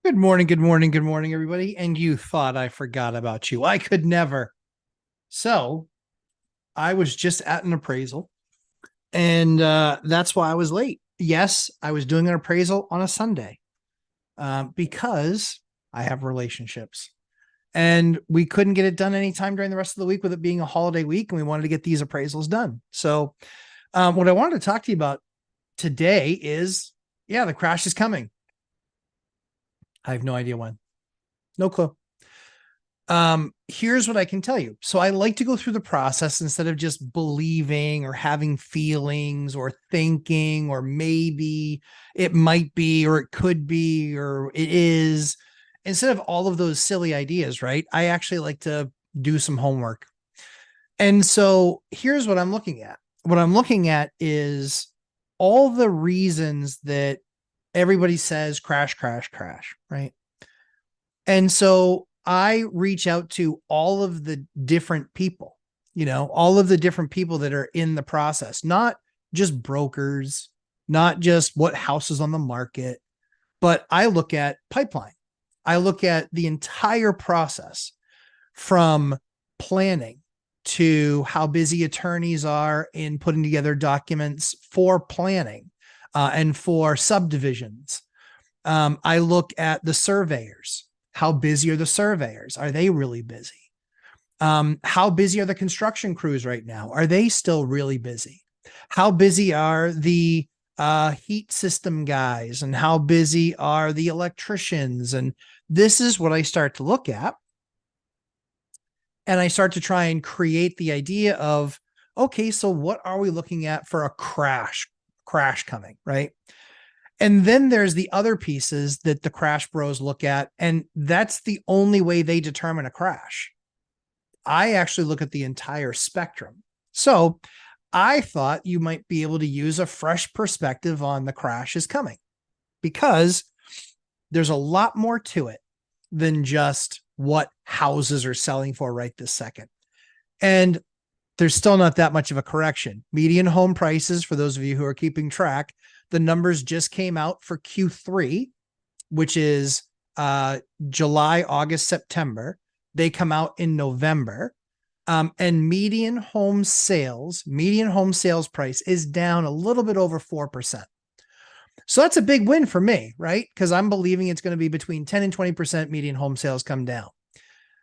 Good morning, good morning, good morning, everybody. And you thought I forgot about you. I could never. So I was just at an appraisal, and that's why I was late. Yes, I was doing an appraisal on a Sunday because I have relationships. And we couldn't get it done anytime during the rest of the week with it being a holiday week, and we wanted to get these appraisals done. So, what I wanted to talk to you about today is yeah, the crash is coming. I have no idea when. No clue. Here's what I can tell you. So I like to go through the process instead of just believing or having feelings or thinking, or maybe it might be, or it could be, or it is. Instead of all of those silly ideas, right? I actually like to do some homework. And so here's what I'm looking at. What I'm looking at is all the reasons that everybody says crash, crash, crash, right? And so I reach out to all of the different people, all of the different people that are in the process, not just brokers, not just what house is on the market, but I look at pipeline. I look at the entire process from planning to how busy attorneys are in putting together documents for planning and for subdivisions. I look at the surveyors. How busy are the surveyors? Are they really busy? How busy are the construction crews right now? Are they still really busy? How busy are the heat system guys, and how busy are the electricians? And this is what I start to look at. And I start to try and create the idea of, okay, so what are we looking at for a crash coming, right? And then there's the other pieces that the crash bros look at, and that's the only way they determine a crash. I actually look at the entire spectrum. So I thought you might be able to use a fresh perspective on the crash is coming, because there's a lot more to it than just what houses are selling for right this second. And there's still not that much of a correction. Median home prices, for those of you who are keeping track, the numbers just came out for Q3, which is July, August, September. They come out in November. And median home sales price is down a little bit over 4%. So that's a big win for me, right? Because I'm believing it's going to be between 10 and 20% median home sales come down.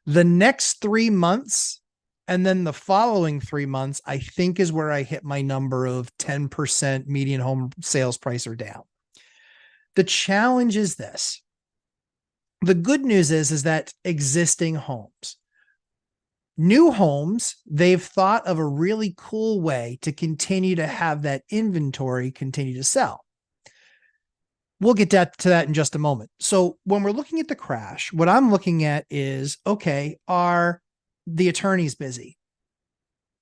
The next 3 months and then the following 3 months, I think, is where I hit my number of 10% median home sales price or down. The challenge is this. The good news is that existing homes, new homes, they've thought of a really cool way to continue to have that inventory continue to sell. We'll get to that in just a moment. So when we're looking at the crash, what I'm looking at is, okay, are the attorneys busy?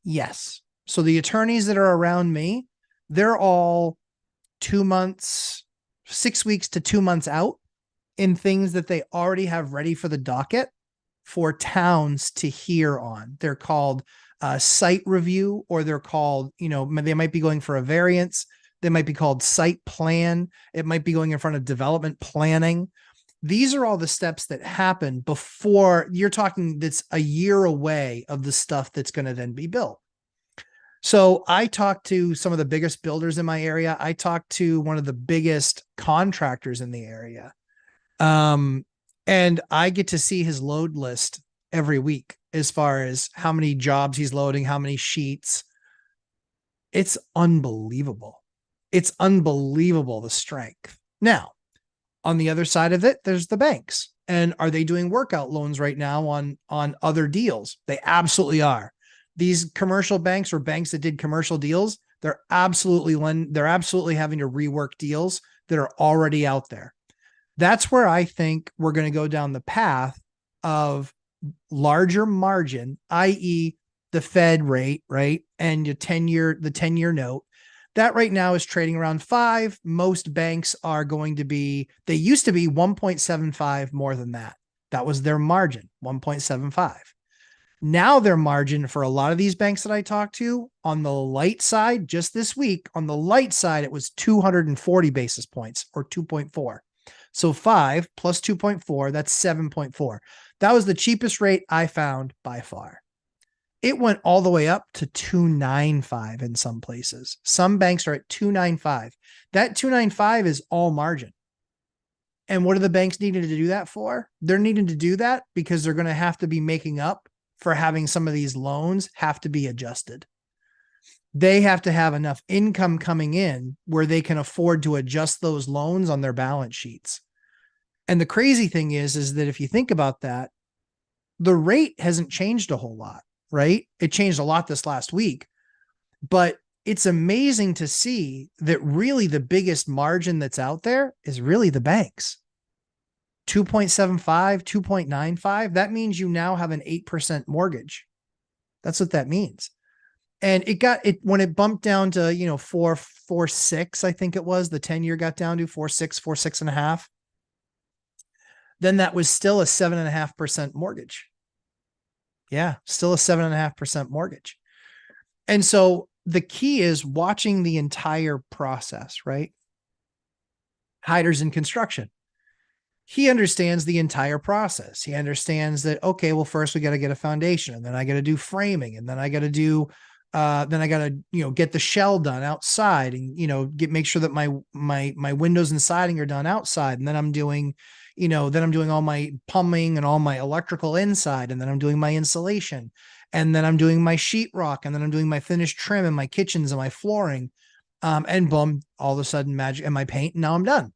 Yes. So the attorneys that are around me, they're all 2 months, 6 weeks to 2 months out in things that they already have ready for the docket for towns to hear on. They're called site review, or they're called, they might be going for a variance. They might be called site plan. It might be going in front of development planning. These are all the steps that happen before you're talking that's a year away of the stuff that's going to then be built. So I talked to some of the biggest builders in my area. I talked to one of the biggest contractors in the area. And I get to see his load list every week as far as how many jobs he's loading, how many sheets. It's unbelievable. It's unbelievable, the strength. Now, on the other side of it, there's the banks. And are they doing workout loans right now on other deals? They absolutely are. These commercial banks, or banks that did commercial deals, they're absolutely having to rework deals that are already out there. That's where I think we're going to go down the path of larger margin, i.e. the Fed rate, right? And the 10-year note. That right now is trading around 5. Most banks are going to be, they used to be 1.75 more than that. That was their margin, 1.75. Now their margin for a lot of these banks that I talked to on the light side, just this week, on the light side, it was 240 basis points, or 2.4. So 5 plus 2.4, that's 7.4. That was the cheapest rate I found by far. It went all the way up to 295 in some places. Some banks are at 295. That 295 is all margin. And what are the banks needing to do that for? They're needing to do that because they're going to have to be making up for having some of these loans have to be adjusted. They have to have enough income coming in where they can afford to adjust those loans on their balance sheets. And the crazy thing is that if you think about that, the rate hasn't changed a whole lot, right? It changed a lot this last week, but it's amazing to see that really the biggest margin that's out there is really the banks. 2.75, 2.95. That means you now have an 8% mortgage. That's what that means. And it got it when it bumped down to, 4.46, I think it was, the 10-year got down to 4.6, 4.6.5. Then that was still a 7.5% mortgage. Yeah, still a 7.5% mortgage. And so the key is watching the entire process, right? Hyder's in construction. He understands the entire process. He understands that, okay, well, first we got to get a foundation, and then I got to do framing, and then I got to do, get the shell done outside, and, make sure that my windows and siding are done outside. And then I'm doing, all my plumbing and all my electrical inside. And then I'm doing my insulation, and then I'm doing my sheetrock, and then I'm doing my finished trim and my kitchens and my flooring. And boom, all of a sudden magic, and my paint, and now I'm done.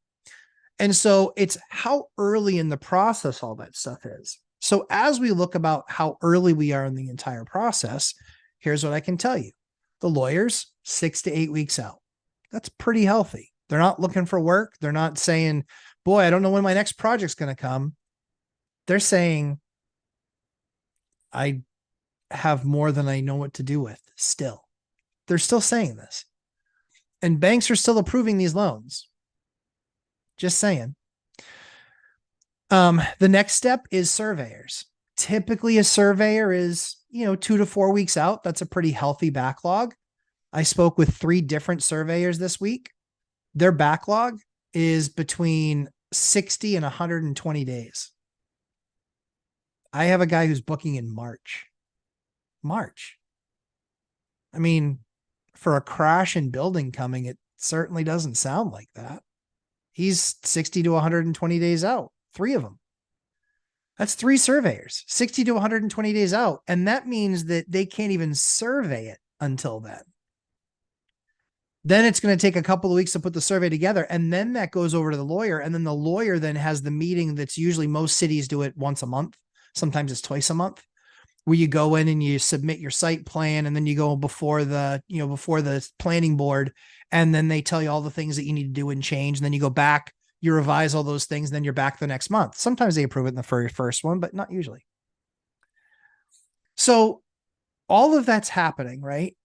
And so it's how early in the process all that stuff is. So as we look about how early we are in the entire process, here's what I can tell you. The lawyers, 6 to 8 weeks out. That's pretty healthy. They're not looking for work. They're not saying, boy, I don't know when my next project's going to come. They're saying, I have more than I know what to do with still. They're still saying this. And banks are still approving these loans. Just saying. The next step is surveyors. Typically a surveyor is, 2 to 4 weeks out. That's a pretty healthy backlog. I spoke with 3 different surveyors this week. Their backlog is between 60 and 120 days. I have a guy who's booking in March. I mean, for a crash in building coming, it certainly doesn't sound like that. He's 60 to 120 days out, 3 of them. That's 3 surveyors, 60 to 120 days out. And that means that they can't even survey it until then. Then it's going to take a couple of weeks to put the survey together. And then that goes over to the lawyer. And then the lawyer then has the meeting that's usually, most cities do it once a month. Sometimes it's twice a month, where you go in and you submit your site plan, and then you go before the planning board, and then they tell you all the things that you need to do and change. And then you go back, you revise all those things, and then you're back the next month. Sometimes they approve it in the first one, but not usually. So all of that's happening, right?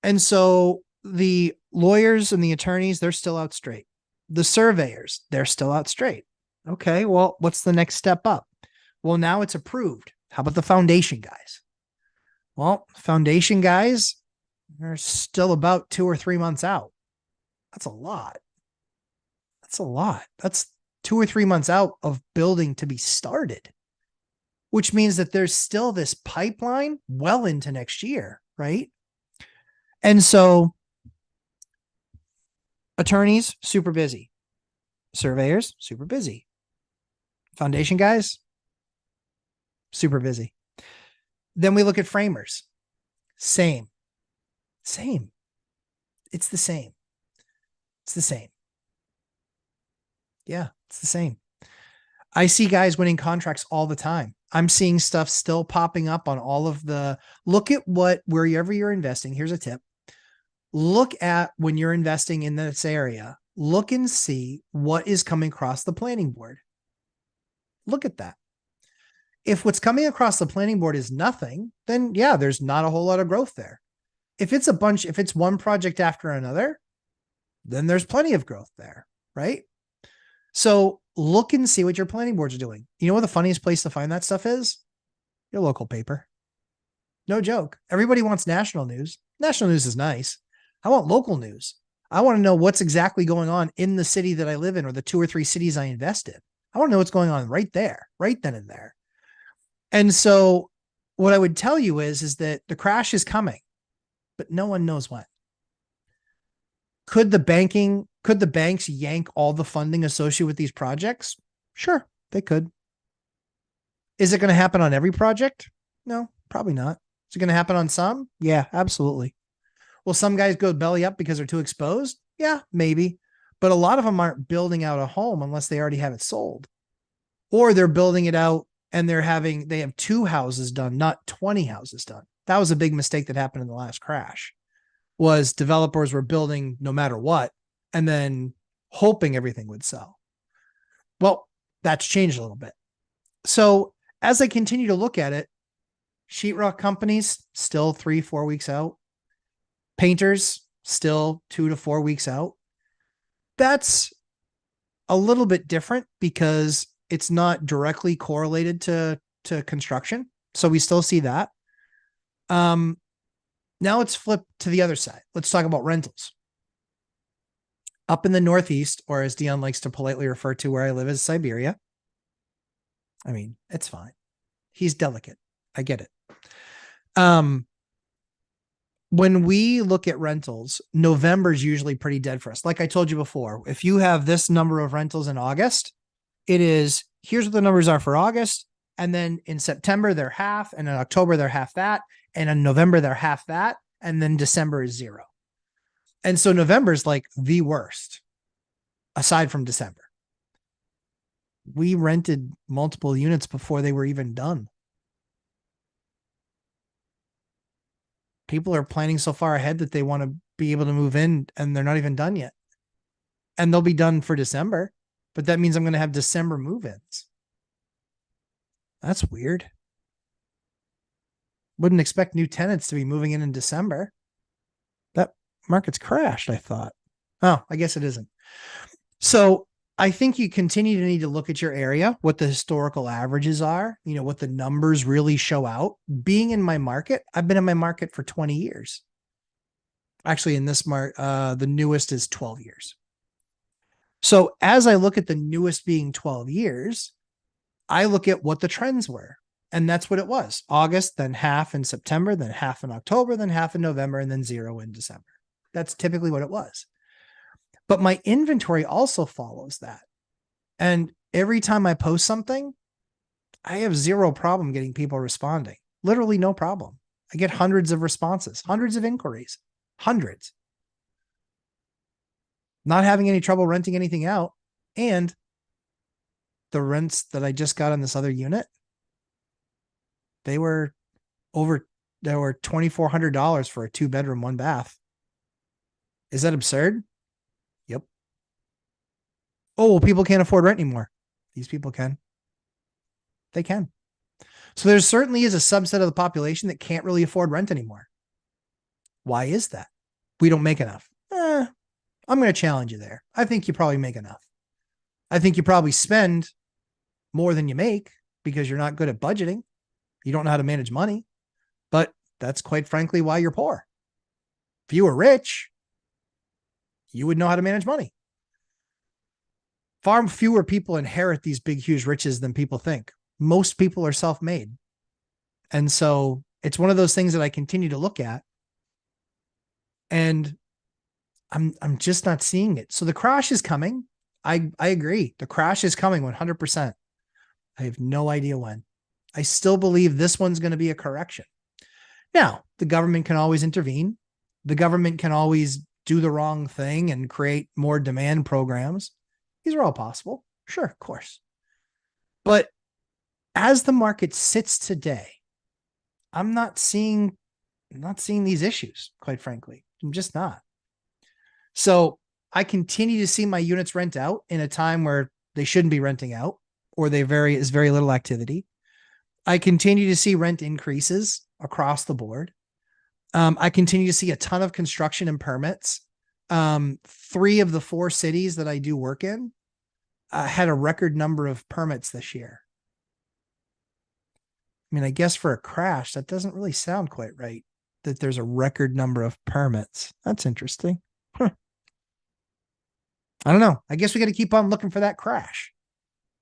And so the lawyers and the attorneys, they're still out straight. The surveyors, they're still out straight. Okay, well, what's the next step up? Well, now it's approved. How about the foundation guys? Well, foundation guys are still about 2 or 3 months out. That's a lot. That's 2 or 3 months out of building to be started, which means that there's still this pipeline well into next year, right? And so attorneys, super busy. Surveyors, super busy. Foundation guys, super busy. Then we look at framers. Same. It's the same. Yeah, it's the same. I see guys winning contracts all the time. I'm seeing stuff still popping up on all of the, look at wherever you're investing. Here's a tip. Look at when you're investing in this area, look and see what is coming across the planning board. Look at that. If what's coming across the planning board is nothing, then yeah, there's not a whole lot of growth there. If it's one project after another, then there's plenty of growth there, right? So look and see what your planning boards are doing. You know what the funniest place to find that stuff is? Your local paper. No joke. Everybody wants national news. National news is nice. I want local news. I want to know what's exactly going on in the city that I live in or the 2 or 3 cities I invest in. I want to know what's going on right there, right then and there. And so what I would tell you is that the crash is coming, but no one knows when. Could the banks yank all the funding associated with these projects? Sure, they could. Is it going to happen on every project? No, probably not. Is it going to happen on some? Yeah, absolutely. Will some guys go belly up because they're too exposed? Yeah, maybe. But a lot of them aren't building out a home unless they already have it sold. Or they're building it out and they have 2 houses done, not 20 houses done. That was a big mistake that happened in the last crash. Was developers were building no matter what and then hoping everything would sell. Well, that's changed a little bit. So as I continue to look at it, sheetrock companies still 3-4 weeks out. Painters still 2 to 4 weeks out. That's a little bit different because it's not directly correlated to construction. So we still see that. Now let's flip to the other side. Let's talk about rentals. Up in the Northeast, or as Dion likes to politely refer to where I live as Siberia. I mean, it's fine. He's delicate. I get it. When we look at rentals, November is usually pretty dead for us. Like I told you before, if you have this number of rentals in August, here's what the numbers are for August. And then in September, they're half. And in October, they're half that. And in November, they're half that. And then December is 0. And so November is like the worst, aside from December. We rented multiple units before they were even done. People are planning so far ahead that they want to be able to move in and they're not even done yet. And they'll be done for December, but that means I'm going to have December move-ins. That's weird. Wouldn't expect new tenants to be moving in December. That market's crashed, I thought. Oh, I guess it isn't. So I think you continue to need to look at your area, what the historical averages are, what the numbers really show out. Being in my market, I've been in my market for 20 years. Actually, in this market, the newest is 12 years. So as I look at the newest being 12 years, I look at what the trends were. And that's what it was. August, then half in September, then half in October, then half in November, and then 0 in December. That's typically what it was. But my inventory also follows that. And every time I post something, I have 0 problem getting people responding. Literally no problem. I get hundreds of responses, hundreds of inquiries, hundreds. Not having any trouble renting anything out. And the rents that I just got on this other unit, they were $2,400 for a 2-bedroom, 1-bath. Is that absurd? Yep. Oh, well, people can't afford rent anymore. These people can. They can. So there certainly is a subset of the population that can't really afford rent anymore. Why is that? We don't make enough. I'm going to challenge you there. I think you probably make enough. I think you probably spend more than you make because you're not good at budgeting. You don't know how to manage money. But that's quite frankly why you're poor. If you were rich, you would know how to manage money. Far fewer people inherit these big, huge riches than people think. Most people are self-made. And so it's one of those things that I continue to look at. And I'm just not seeing it. So the crash is coming. I agree. The crash is coming 100%. I have no idea when. I still believe this one's going to be a correction. Now, the government can always intervene. The government can always do the wrong thing and create more demand programs. These are all possible. Sure, of course. But as the market sits today, I'm not seeing these issues, quite frankly. I'm just not. So I continue to see my units rent out in a time where they shouldn't be renting out, or is very little activity. I continue to see rent increases across the board. I continue to see a ton of construction and permits. 3 of the 4 cities that I do work in had a record number of permits this year. I mean, I guess for a crash, that doesn't really sound quite right, that there's a record number of permits. That's interesting. Huh. I don't know. I guess we got to keep on looking for that crash,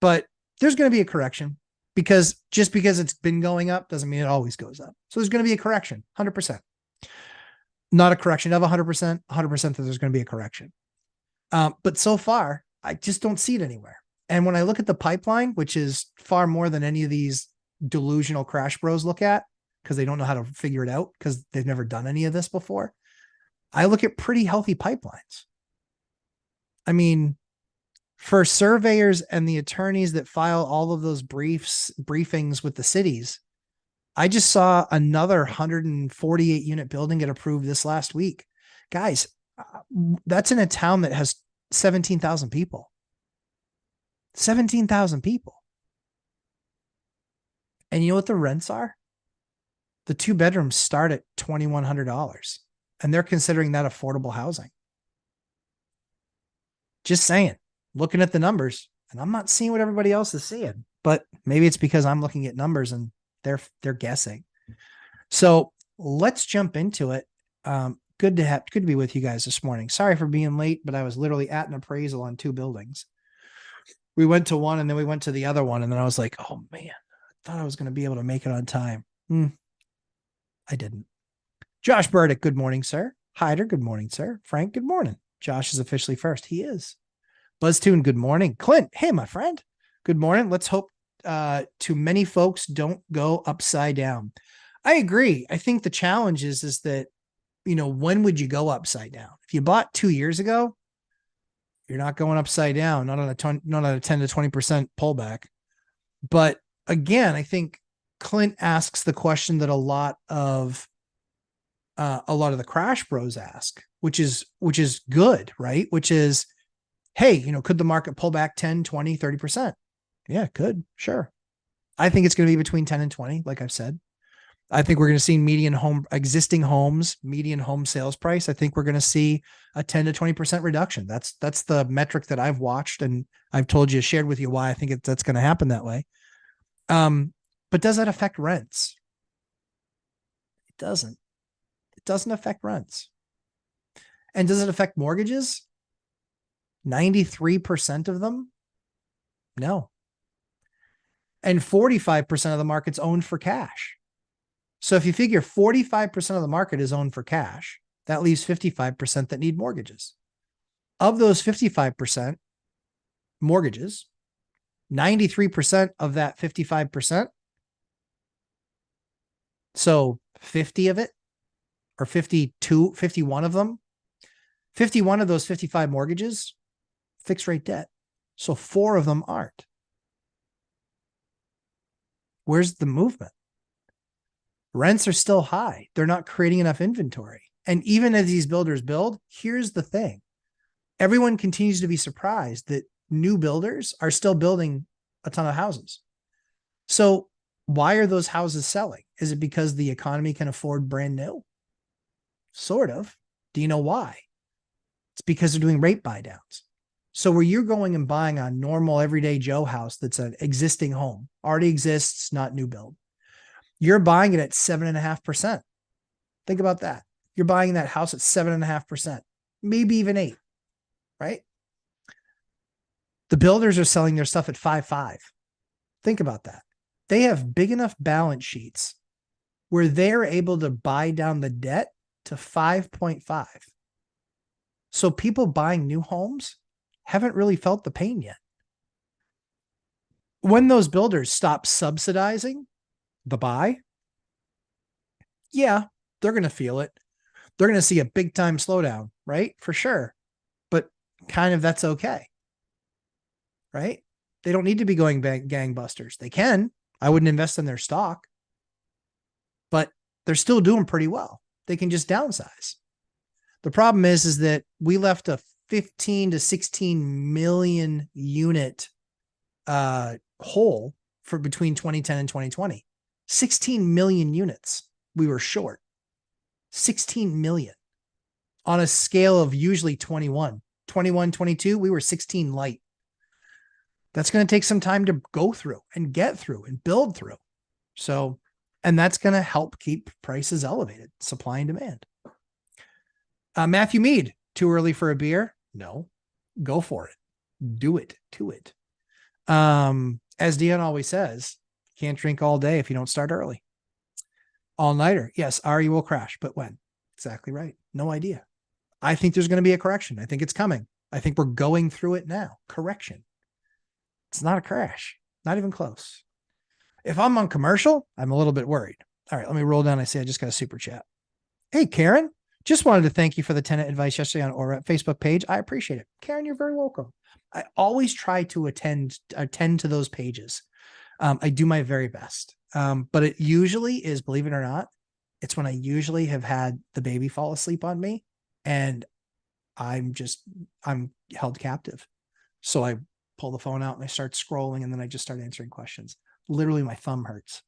but there's going to be a correction because just because it's been going up doesn't mean it always goes up. So there's going to be a correction, 100%. Not a correction of 100%, 100% that there's going to be a correction. But so far, I just don't see it anywhere. And when I look at the pipeline, which is far more than any of these delusional crash bros look at, because they don't know how to figure it out because they've never done any of this before, I look at pretty healthy pipelines. I mean, for surveyors and the attorneys that file all of those briefings with the cities, I just saw another 148 unit building get approved this last week. Guys, that's in a town that has 17,000 people. 17,000 people. And you know what the rents are? The 2 bedrooms start at $2,100, and they're considering that affordable housing. Just saying, looking at the numbers, and I'm not seeing what everybody else is seeing, but maybe it's because I'm looking at numbers and they're guessing. So let's jump into it. Good to be with you guys this morning. Sorry for being late, but I was literally at an appraisal on 2 buildings. We went to one and then we went to the other one. And then I was like, oh man, I thought I was going to be able to make it on time. I didn't. Josh Burdick, good morning, sir. Hyder, good morning, sir. Frank, good morning. Josh is officially first. He is. BuzzTune, good morning. Clint, hey, my friend. Good morning. Let's hope too many folks don't go upside down. I agree. I think the challenge is that, when would you go upside down? If you bought 2 years ago, you're not going upside down, not on a 10 to 20% pullback. But again, I think Clint asks the question that a lot of the crash bros ask, which is good, right? Which is, hey, could the market pull back 10, 20, 30%? Yeah, it could. Sure. I think it's going to be between 10 and 20, like I've said. I think we're going to see median home sales price. I think we're going to see a 10 to 20% reduction. That's the metric that I've watched, and I've shared with you why I think that's going to happen that way. But does that affect rents? It doesn't. It doesn't affect rents. And does it affect mortgages? 93% of them? No. And 45% of the market's owned for cash. So if you figure 45% of the market is owned for cash, that leaves 55% that need mortgages. Of those 55% mortgages, 93% of that 55%, so 50 of it, or 51 of them, 51 of those 55 mortgages, fixed rate debt. So 4 of them aren't. Where's the movement? Rents are still high. They're not creating enough inventory. And even as these builders build, here's the thing. Everyone continues to be surprised that new builders are still building a ton of houses. So why are those houses selling? Is it because the economy can afford brand new? Sort of. Do you know why? It's because they're doing rate buy downs. So where you're going and buying a normal everyday Joe house that's an existing home, already exists, not new build, you're buying it at 7.5%. Think about that. You're buying that house at 7.5%, maybe even 8%, right? The builders are selling their stuff at 5.5%. Think about that. They have big enough balance sheets where they're able to buy down the debt to 5.5%. So people buying new homes haven't really felt the pain yet. When those builders stop subsidizing the buy, yeah, they're going to feel it. They're going to see a big time slowdown, right? For sure. But kind of that's okay, right? They don't need to be going gangbusters. They can. I wouldn't invest in their stock, but they're still doing pretty well. They can just downsize. The problem is that we left a 15 to 16 million unit hole for between 2010 and 2020. 16 million units we were short. 16 million on a scale of usually 21, 22, we were 16 light. That's going to take some time to go through and get through and build through. So, and that's going to help keep prices elevated, supply and demand. Matthew Mead, too early for a beer? No. Go for it. Do it to it. As Dion always says, can't drink all day if you don't start early. All-nighter. Yes, Ari will crash, but when? Exactly right. No idea. I think there's going to be a correction. I think it's coming. I think we're going through it now. Correction. It's not a crash. Not even close. If I'm on commercial, I'm a little bit worried. All right, let me roll down. I say I just got a super chat. Hey, Karen. Just wanted to thank you for the tenant advice yesterday on our Facebook page. I appreciate it. Karen, you're very welcome. I always try to attend to those pages. I do my very best. But it usually is, believe it or not, it's when I usually have had the baby fall asleep on me and I'm held captive. So I pull the phone out and I start scrolling and then I just start answering questions. Literally my thumb hurts.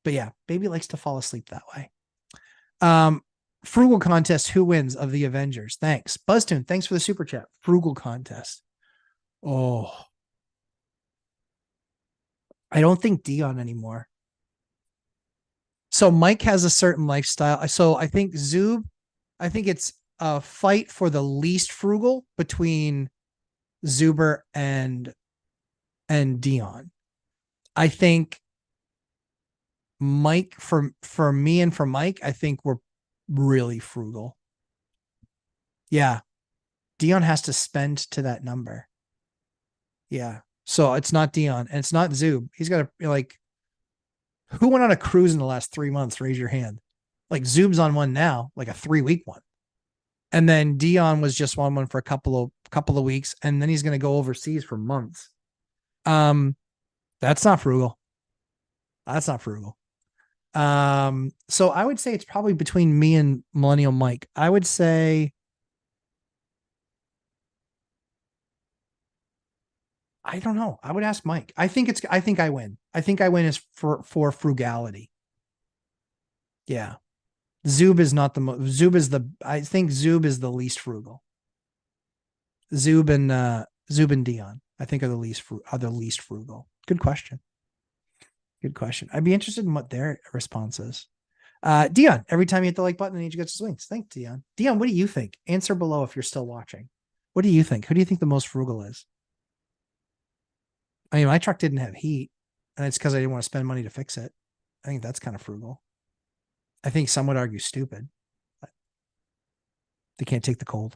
But yeah, baby likes to fall asleep that way. Frugal contest. Who wins of the Avengers? Thanks. Buzztune, thanks for the super chat. Frugal contest. Oh, I don't think Dion anymore. So Mike has a certain lifestyle. So I think it's a fight for the least frugal between Zuber and Dion. I think Mike, for me and for Mike, I think we're really frugal. Yeah. Dion has to spend to that number. Yeah. So it's not Dion and it's not Zub. He's got to like, who went on a cruise in the last 3 months? Raise your hand. Like Zub's on one now, like a 3-week one. And then Dion was just on one for a couple of weeks. And then he's going to go overseas for months. That's not frugal. That's not frugal. So I would say it's probably between me and Millennial Mike. I would say I don't know. I would ask Mike. I think I win. I think I win is for frugality. Yeah. Zub is not the Zub is the I think Zub is the least frugal. Zub and Dion, I think are the least frugal. Good question. Good question. I'd be interested in what their response is. Dion, every time you hit the like button, each gets swings. Thanks, Dion. Dion, what do you think? Answer below if you're still watching. What do you think? Who do you think the most frugal is? I mean, my truck didn't have heat, and it's because I didn't want to spend money to fix it. I think that's kind of frugal. I think some would argue stupid. But they can't take the cold.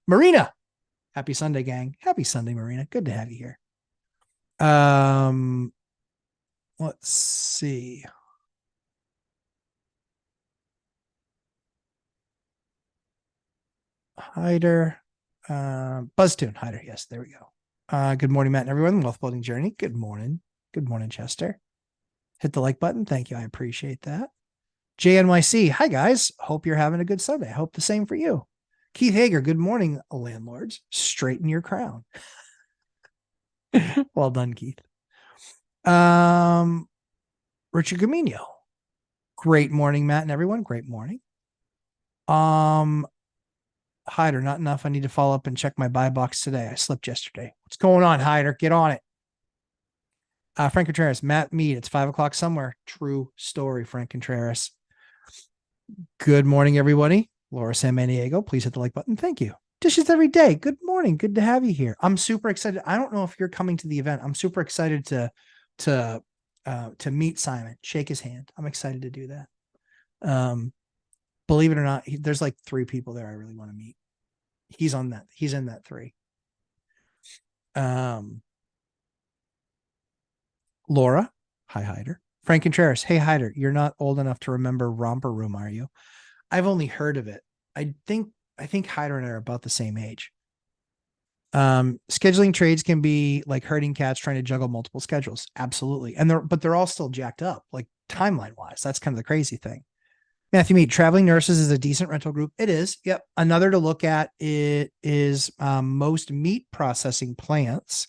Marina, happy Sunday, gang. Happy Sunday, Marina. Good to have you here. Let's see. Hider. Buzztune. Hider. Yes, there we go. Good morning, Matt and everyone. Wealth Building Journey. Good morning. Good morning, Chester. Hit the like button. Thank you. I appreciate that. JNYC. Hi, guys. Hope you're having a good Sunday. I hope the same for you. Keith Hager. Good morning, landlords. Straighten your crown. Well done, Keith. Richard Gamino. Great morning, Matt and everyone. Great morning. Hyder, not enough. I need to follow up and check my buy box today. I slipped yesterday. What's going on, Hyder? Get on it. Frank Contreras, Matt Mead. It's 5:00 somewhere. True story, Frank Contreras. Good morning, everybody. Laura Samaniego, please hit the like button. Thank you. Dishes every day. Good morning. Good to have you here. I'm super excited. I don't know if you're coming to the event. I'm super excited to meet Simon, shake his hand. I'm excited to do that. Believe it or not, there's like 3 people there I really want to meet. He's on that. He's in that 3. Laura, hi Hyder. Frank Contreras, hey Hyder, you're not old enough to remember Romper Room, are you? I've only heard of it. I think Hyder and I are about the same age. Scheduling trades can be like herding cats trying to juggle multiple schedules. Absolutely. And they're all still jacked up, like timeline wise. That's kind of the crazy thing. Matthew Mead, Traveling Nurses is a decent rental group. It is. Yep. Another to look at it is most meat processing plants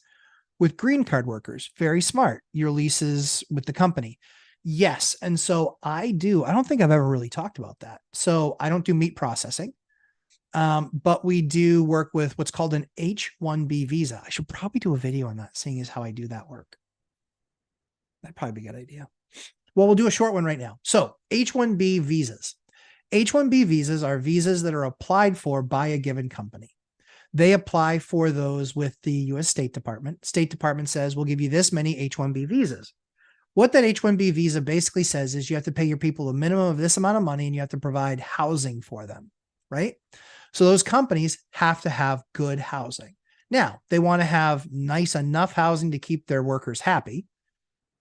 with green card workers. Very smart. Your leases with the company. Yes. And so I don't think I've ever really talked about that. So I don't do meat processing. But we do work with what's called an H-1B visa. I should probably do a video on that, seeing as how I do that work. That'd probably be a good idea. Well, we'll do a short one right now. So H-1B visas. H-1B visas are visas that are applied for by a given company. They apply for those with the U.S. State Department. State Department says, we'll give you this many H-1B visas. What that H-1B visa basically says is you have to pay your people a minimum of this amount of money and you have to provide housing for them, right? So those companies have to have good housing. Now, they want to have nice enough housing to keep their workers happy.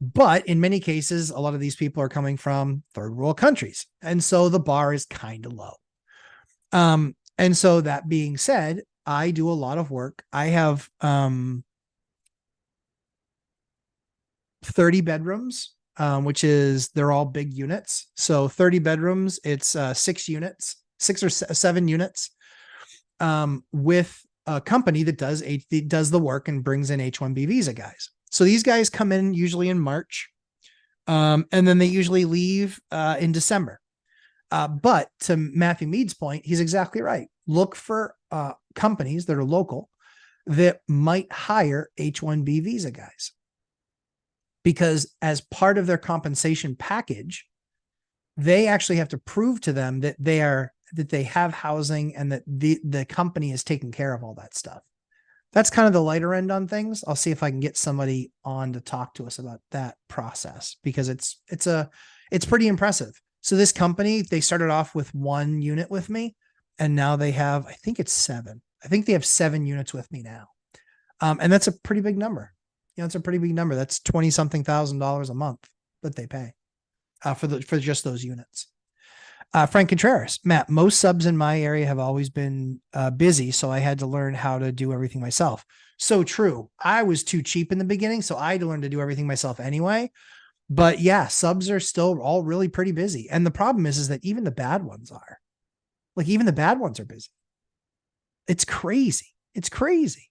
But in many cases, a lot of these people are coming from third world countries. And so the bar is kind of low. And so that being said, I do a lot of work. I have 30 bedrooms, which is they're all big units. So 30 bedrooms, it's 6 units, 6 or 7 units with a company that does the work and brings in H-1B visa guys. So these guys come in usually in March, and then they usually leave in December. But to Matthew Mead's point, he's exactly right. Look for companies that are local that might hire H-1B visa guys. Because as part of their compensation package, they actually have to prove to them that they have housing and that the company is taking care of all that stuff. That's kind of the lighter end on things. I'll see if I can get somebody on to talk to us about that process because it's pretty impressive. So this company, they started off with 1 unit with me, and now they have, I think it's 7. I think they have 7 units with me now. And that's a pretty big number. You know, it's a pretty big number. That's $20-something thousand a month that they pay for just those units. Frank Contreras, Matt, most subs in my area have always been busy, so I had to learn how to do everything myself. So true. I was too cheap in the beginning, so I had to learn to do everything myself anyway. But yeah, subs are still all really pretty busy. And the problem is that even the bad ones are. Like, even the bad ones are busy. It's crazy. It's crazy.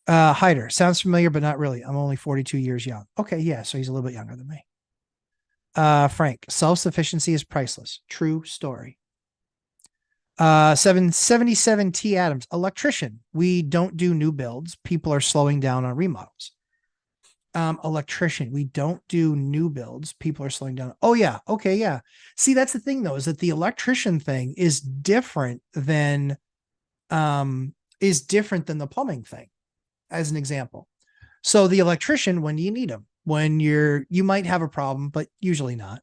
Hyder, sounds familiar, but not really. I'm only 42 years young. Okay, yeah, so he's a little bit younger than me. Frank, self-sufficiency is priceless. True story. 777 T Adams, electrician. We don't do new builds. People are slowing down on remodels. Electrician, we don't do new builds. People are slowing down. Oh yeah. Okay. Yeah. See, that's the thing though, is that the electrician thing is different than the plumbing thing, as an example. So the electrician, when do you need them? When you might have a problem, but usually not.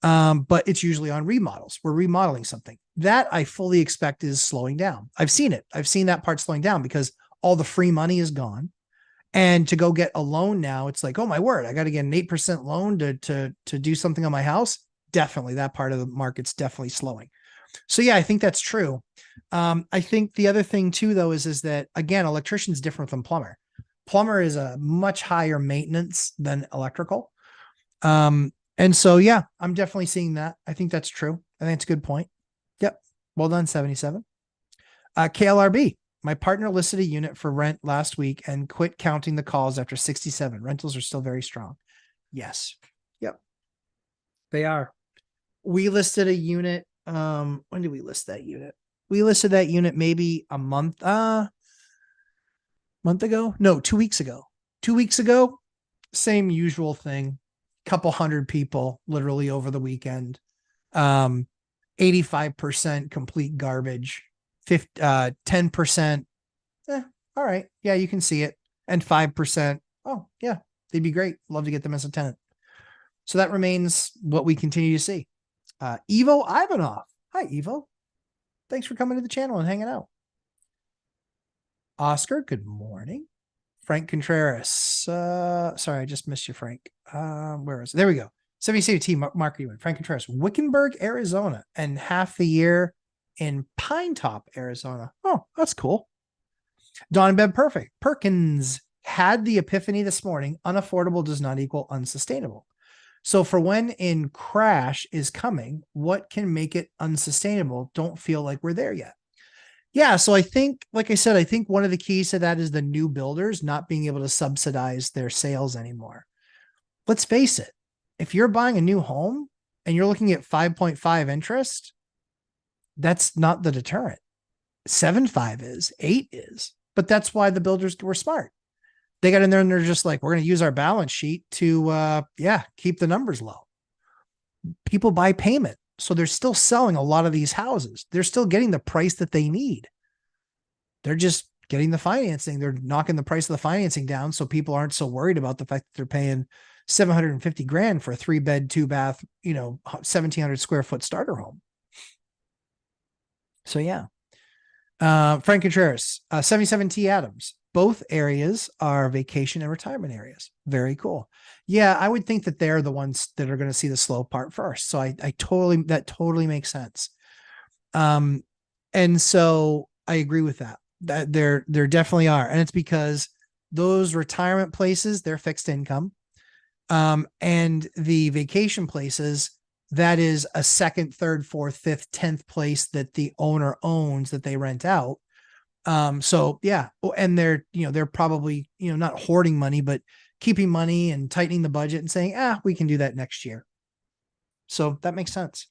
But it's usually on remodels. We're remodeling something that I fully expect is slowing down. I've seen it. I've seen that part slowing down because all the free money is gone. And to go get a loan now, it's like, oh my word, I got to get an 8% loan to do something on my house. Definitely, that part of the market's definitely slowing. So yeah, I think that's true. I think the other thing too, though, is that again, electrician's different than plumber. Plumber is a much higher maintenance than electrical. And so yeah, I'm definitely seeing that. I think that's true. I think it's a good point. Yep. Well done, 77. KLRB. My partner listed a unit for rent last week and quit counting the calls after 67. Rentals are still very strong. Yes. Yep. They are. We listed a unit. When did we list that unit? We listed that unit maybe a month ago. No, 2 weeks ago. 2 weeks ago, same usual thing. Couple hundred people literally over the weekend. 85% complete garbage. 10%. All right. Yeah, you can see it. And 5%. Oh, yeah, they'd be great. Love to get them as a tenant. So that remains what we continue to see. Evo Ivanov. Hi, Evo. Thanks for coming to the channel and hanging out. Oscar, good morning. Frank Contreras. Sorry, I just missed you, Frank. Where is it? There we go. 70 Mark Ewan. Frank Contreras. Wickenburg, Arizona. And half the year in Pine Top, Arizona. Oh, that's cool. Don Ben Perfect. Perkins had the epiphany this morning. Unaffordable does not equal unsustainable. So for when in crash is coming, what can make it unsustainable? Don't feel like we're there yet. Yeah. So I think, like I said, I think one of the keys to that is the new builders not being able to subsidize their sales anymore. Let's face it. If you're buying a new home and you're looking at 5.5 interest, that's not the deterrent. 7.5 is, 8 is, but that's why the builders were smart. They got in there and they're just like, we're going to use our balance sheet to, keep the numbers low. People buy payment. So they're still selling a lot of these houses. They're still getting the price that they need. they're just getting the financing. They're knocking the price of the financing down. So people aren't so worried about the fact that they're paying 750 grand for a 3-bed, 2-bath, 1,700 square foot starter home. So yeah. Frank Contreras, 77 T Adams. Both areas are vacation and retirement areas. Very cool. Yeah, I would think that they're the ones that are going to see the slow part first. So that totally makes sense. And so I agree with that. That there definitely are. And it's because those retirement places, they're fixed income. And the vacation places, that is a second, third, fourth, fifth, 10th place that the owner owns that they rent out. So yeah. And they're probably, not hoarding money, but keeping money and tightening the budget and saying, we can do that next year. So that makes sense.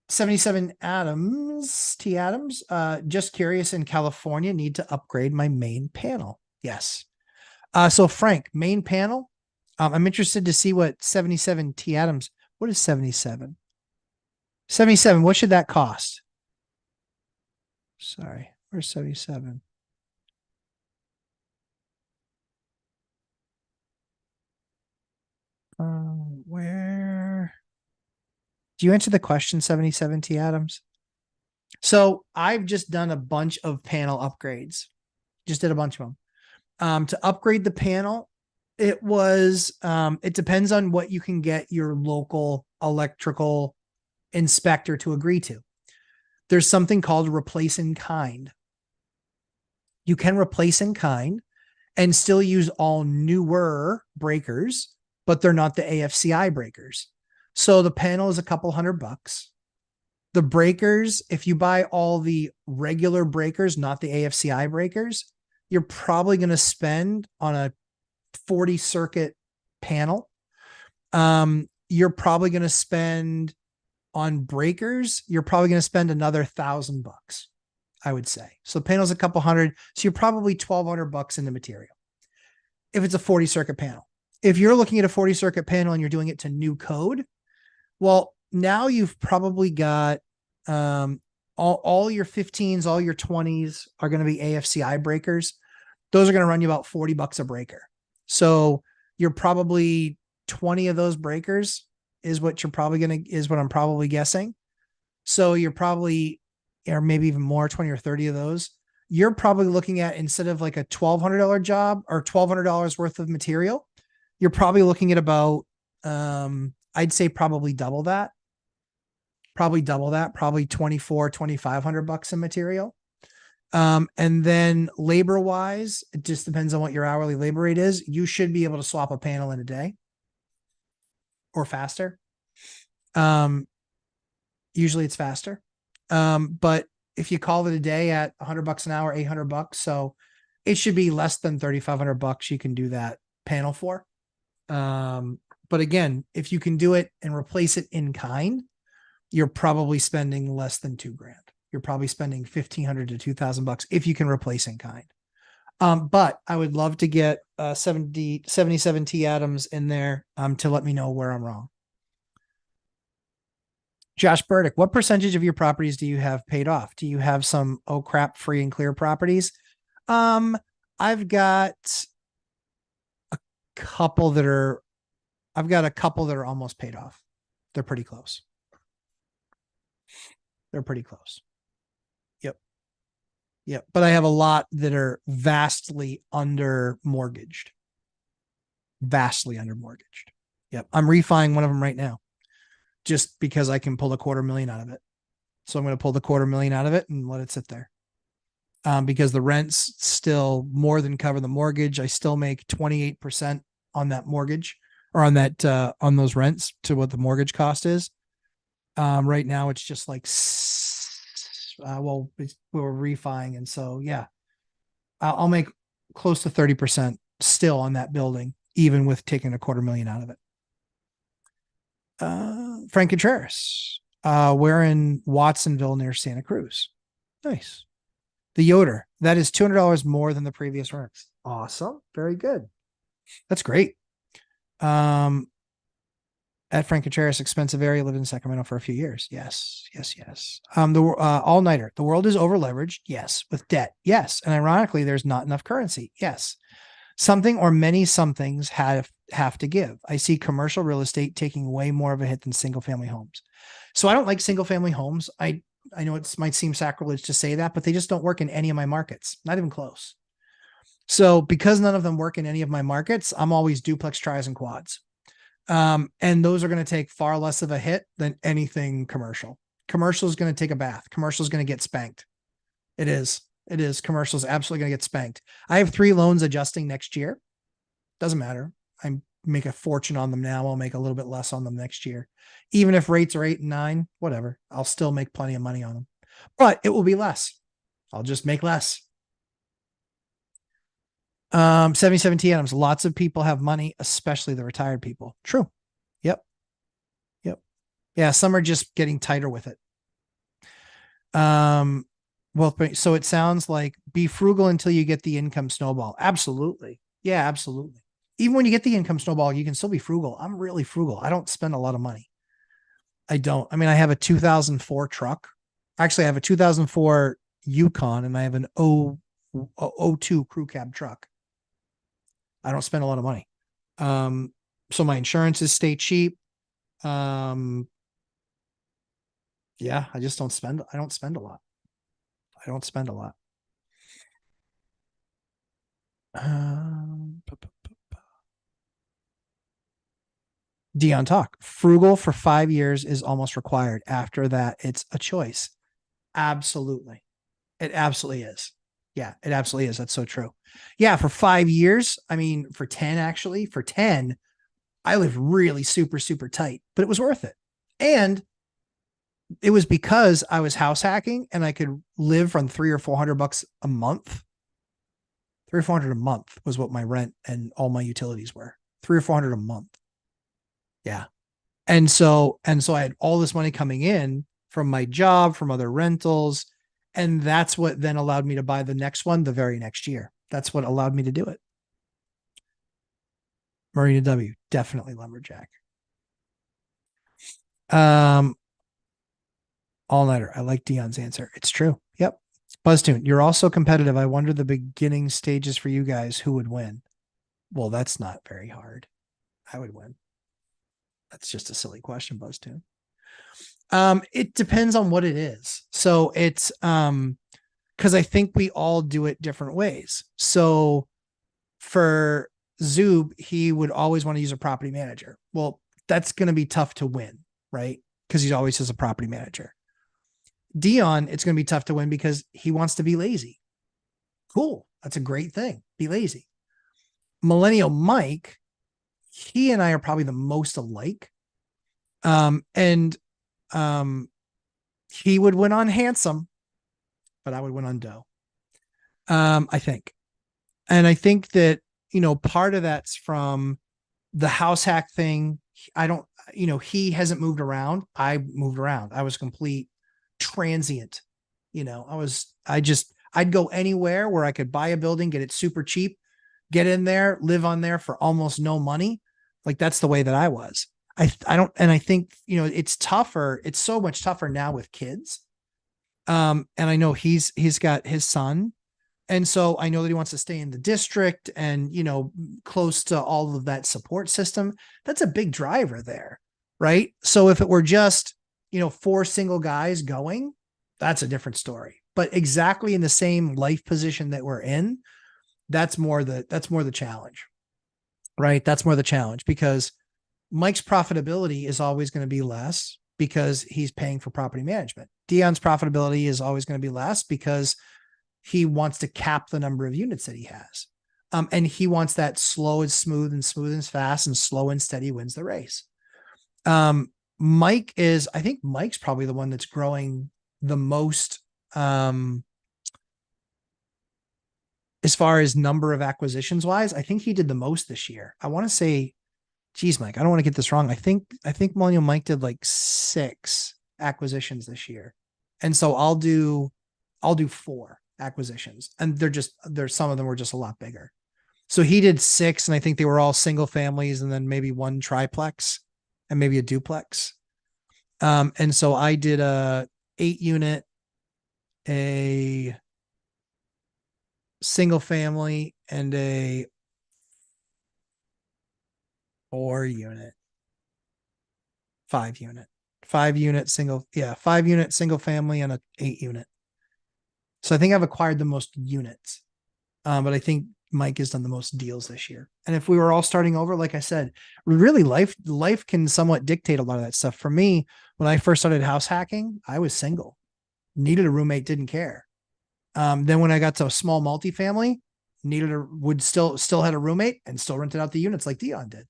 77 Adams, T Adams, just curious, in California, need to upgrade my main panel. Yes. So Frank, main panel. I'm interested to see what 77 T Adams, what is 77? 77, what should that cost? Sorry, where's 77? Where? Do you answer the question, 77 T Adams? So I've just done a bunch of panel upgrades. Just did a bunch of them. To upgrade the panel, it depends on what you can get your local electrical inspector to agree to. There's something called replace in kind. You can replace in kind and still use all newer breakers, but they're not the AFCI breakers. So the panel is a couple $100. The breakers, if you buy all the regular breakers, not the AFCI breakers, you're probably going to spend on a 40 circuit panel. You're probably going to spend on breakers. You're probably going to spend another $1,000, I would say. So the panel's a couple hundred. So you're probably $1,200 in the material. If it's a 40 circuit panel, if you're looking at a 40 circuit panel and you're doing it to new code, well, now you've probably got, all your 15s, all your 20s are going to be AFCI breakers. Those are going to run you about $40 a breaker. So you're probably 20 of those breakers is what I'm probably guessing. So you're probably, or maybe even more, 20 or 30 of those. You're probably looking at, instead of like a $1,200 job or $1,200 worth of material, you're probably looking at about, I'd say probably double that. Probably $2,500 in material. And then labor wise, it just depends on what your hourly labor rate is. You should be able to swap a panel in a day or faster. Usually it's faster. But if you call it a day at $100 an hour, $800, so it should be less than $3,500 you can do that panel for. But again, if you can do it and replace it in kind, you're probably spending less than $2,000. You're probably spending $1,500 to $2,000 if you can replace in kind. But I would love to get 77 T Adams in there to let me know where I'm wrong. Josh Burdick, what percentage of your properties do you have paid off? Do you have some free and clear properties? I've got a couple that are almost paid off. They're pretty close. Yep. But I have a lot that are vastly under mortgaged. Yep. I'm refining one of them right now just because I can pull $250,000 out of it. So I'm going to pull the $250,000 out of it and let it sit there. Because the rents still more than cover the mortgage. I still make 28% on that mortgage, or on that, on those rents to what the mortgage cost is. Right now it's just like, we were refining. And so, yeah, I'll make close to 30% still on that building, even with taking $250,000 out of it. Frank Contreras, we're in Watsonville near Santa Cruz. Nice. The Yoder, that is $200 more than the previous rents. Awesome. Very good. That's great. At Frank Contreras, expensive area, lived in Sacramento for a few years. Yes, yes, yes. The all-nighter. The world is over leveraged. Yes. With debt. Yes. And ironically, there's not enough currency. Yes. Something or many somethings have to give. I see commercial real estate taking way more of a hit than single family homes. So I don't like single family homes. I know it might seem sacrilege to say that, but they just don't work in any of my markets. Not even close. So because none of them work in any of my markets, I'm always duplex, tries, and quads. And those are going to take far less of a hit than anything commercial. Commercial is going to take a bath. Commercial is going to get spanked. It is. It is. Commercial is absolutely going to get spanked. I have 3 loans adjusting next year. Doesn't matter. I make a fortune on them now. I'll make a little bit less on them next year. Even if rates are 8 and 9, whatever, I'll still make plenty of money on them, but it will be less. I'll just make less. 77 T Adams. Lots of people have money, especially the retired people. True. Yep. Yep. Yeah. Some are just getting tighter with it. Well, so it sounds like be frugal until you get the income snowball. Absolutely. Yeah, absolutely. Even when you get the income snowball, you can still be frugal. I'm really frugal. I don't spend a lot of money. I don't. I mean, I have a 2004 truck. Actually, I have a 2004 Yukon and I have an 02 crew cab truck. I don't spend a lot of money. So my insurances stay cheap. Yeah, I just don't spend a lot. I don't spend a lot. Dion talk. Frugal for 5 years is almost required. After that, it's a choice. Absolutely. It absolutely is. Yeah, it absolutely is. That's so true. Yeah, for 5 years, I mean, for 10, actually, for 10, I lived really super, super tight, but it was worth it. And it was because I was house hacking and I could live on $300 or $400 a month. 300 or 400 a month was what my rent and all my utilities were. 300 or 400 a month. Yeah. And so I had all this money coming in from my job, from other rentals. And that's what then allowed me to buy the next one the very next year. That's what allowed me to do it. Marina W, definitely Lumberjack. All-nighter. I like Dion's answer. It's true. Yep. BuzzTune, you're also competitive. I wonder the beginning stages for you guys, who would win? Well, that's not very hard. I would win. That's just a silly question, BuzzTune. It depends on what it is. So it's because I think we all do it different ways. So for Zoob, he would always want to use a property manager. Well, that's going to be tough to win, right? Because he always has a property manager. Dion, it's going to be tough to win because he wants to be lazy. Cool. That's a great thing. Be lazy. Millennial Mike, he and I are probably the most alike. He would win on handsome, but I would win on dough. I think. And I think that, part of that's from the house hack thing. I don't, he hasn't moved around. I moved around. I was complete transient. I'd go anywhere where I could buy a building, get it super cheap, get in there, live on there for almost no money. Like that's the way that I was. I think, it's tougher. It's so much tougher now with kids. And I know he's got his son. And so I know that he wants to stay in the district and, close to all of that support system. That's a big driver there. Right. So if it were just, 4 single guys going, that's a different story, but exactly in the same life position that we're in, that's more the challenge, right? That's more the challenge because Mike's profitability is always going to be less because he's paying for property management. Dion's profitability is always going to be less because he wants to cap the number of units that he has. And he wants that slow and smooth and fast, and slow and steady wins the race. I think Mike's probably the one that's growing the most, as far as number of acquisitions wise. I think he did the most this year. I want to say, geez, Mike, I don't want to get this wrong. I think Millennial Mike did like 6 acquisitions this year. And so I'll do 4 acquisitions, and some of them were just a lot bigger. So he did 6, and I think they were all single families and then maybe 1 triplex. and maybe a duplex. And so I did a 8-unit, a single family, and a 4-unit, 5-unit, 5-unit single, 5-unit single family, and a 8-unit. So I think I've acquired the most units. But I think Mike has done the most deals this year. And if we were all starting over, like I said, really life can somewhat dictate a lot of that stuff. For me, when I first started house hacking, I was single, needed a roommate, didn't care. Then when I got to a small multifamily, would still had a roommate and still rented out the units like Dion did.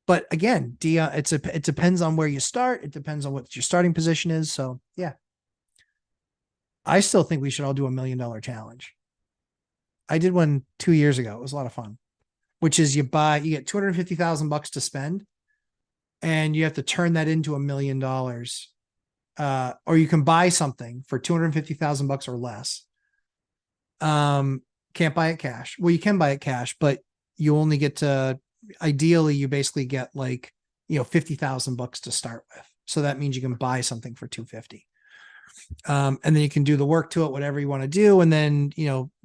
But again, Dion, it depends on where you start. It depends on what your starting position is. So yeah, I still think we should all do $1 million challenge. I did one 2 years ago. It was a lot of fun, which is you get $250,000 to spend, and you have to turn that into $1 million. Or you can buy something for $250,000 or less. Can't buy it cash. Well, you can buy it cash, but you only get to, ideally you basically get like, $50,000 to start with. So that means you can buy something for $250,000. And then you can do the work to it, whatever you want to do. And then,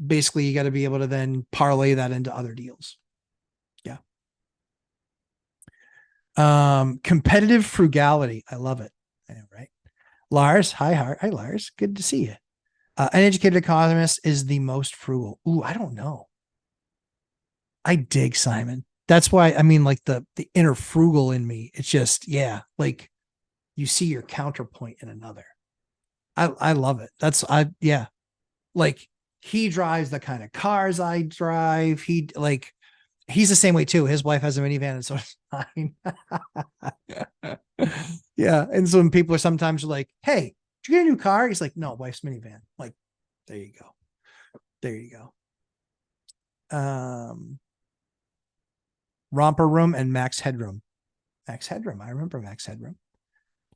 basically you got to be able to then parlay that into other deals. Yeah. Competitive frugality. I love it. I know, right? Lars. Hi, Lars. Good to see you. An educated economist is the most frugal. Ooh, I don't know. I dig Simon. That's why, I mean, like the inner frugal in me, it's just, like you see your counterpoint in another. I love it. Like he drives the kind of cars I drive. He's the same way too. His wife has a minivan, and so is mine. Yeah. And so when people are sometimes like, hey, did you get a new car? He's like, no, wife's minivan. Like, there you go. There you go. Romper Room and Max Headroom. Max Headroom. I remember Max Headroom.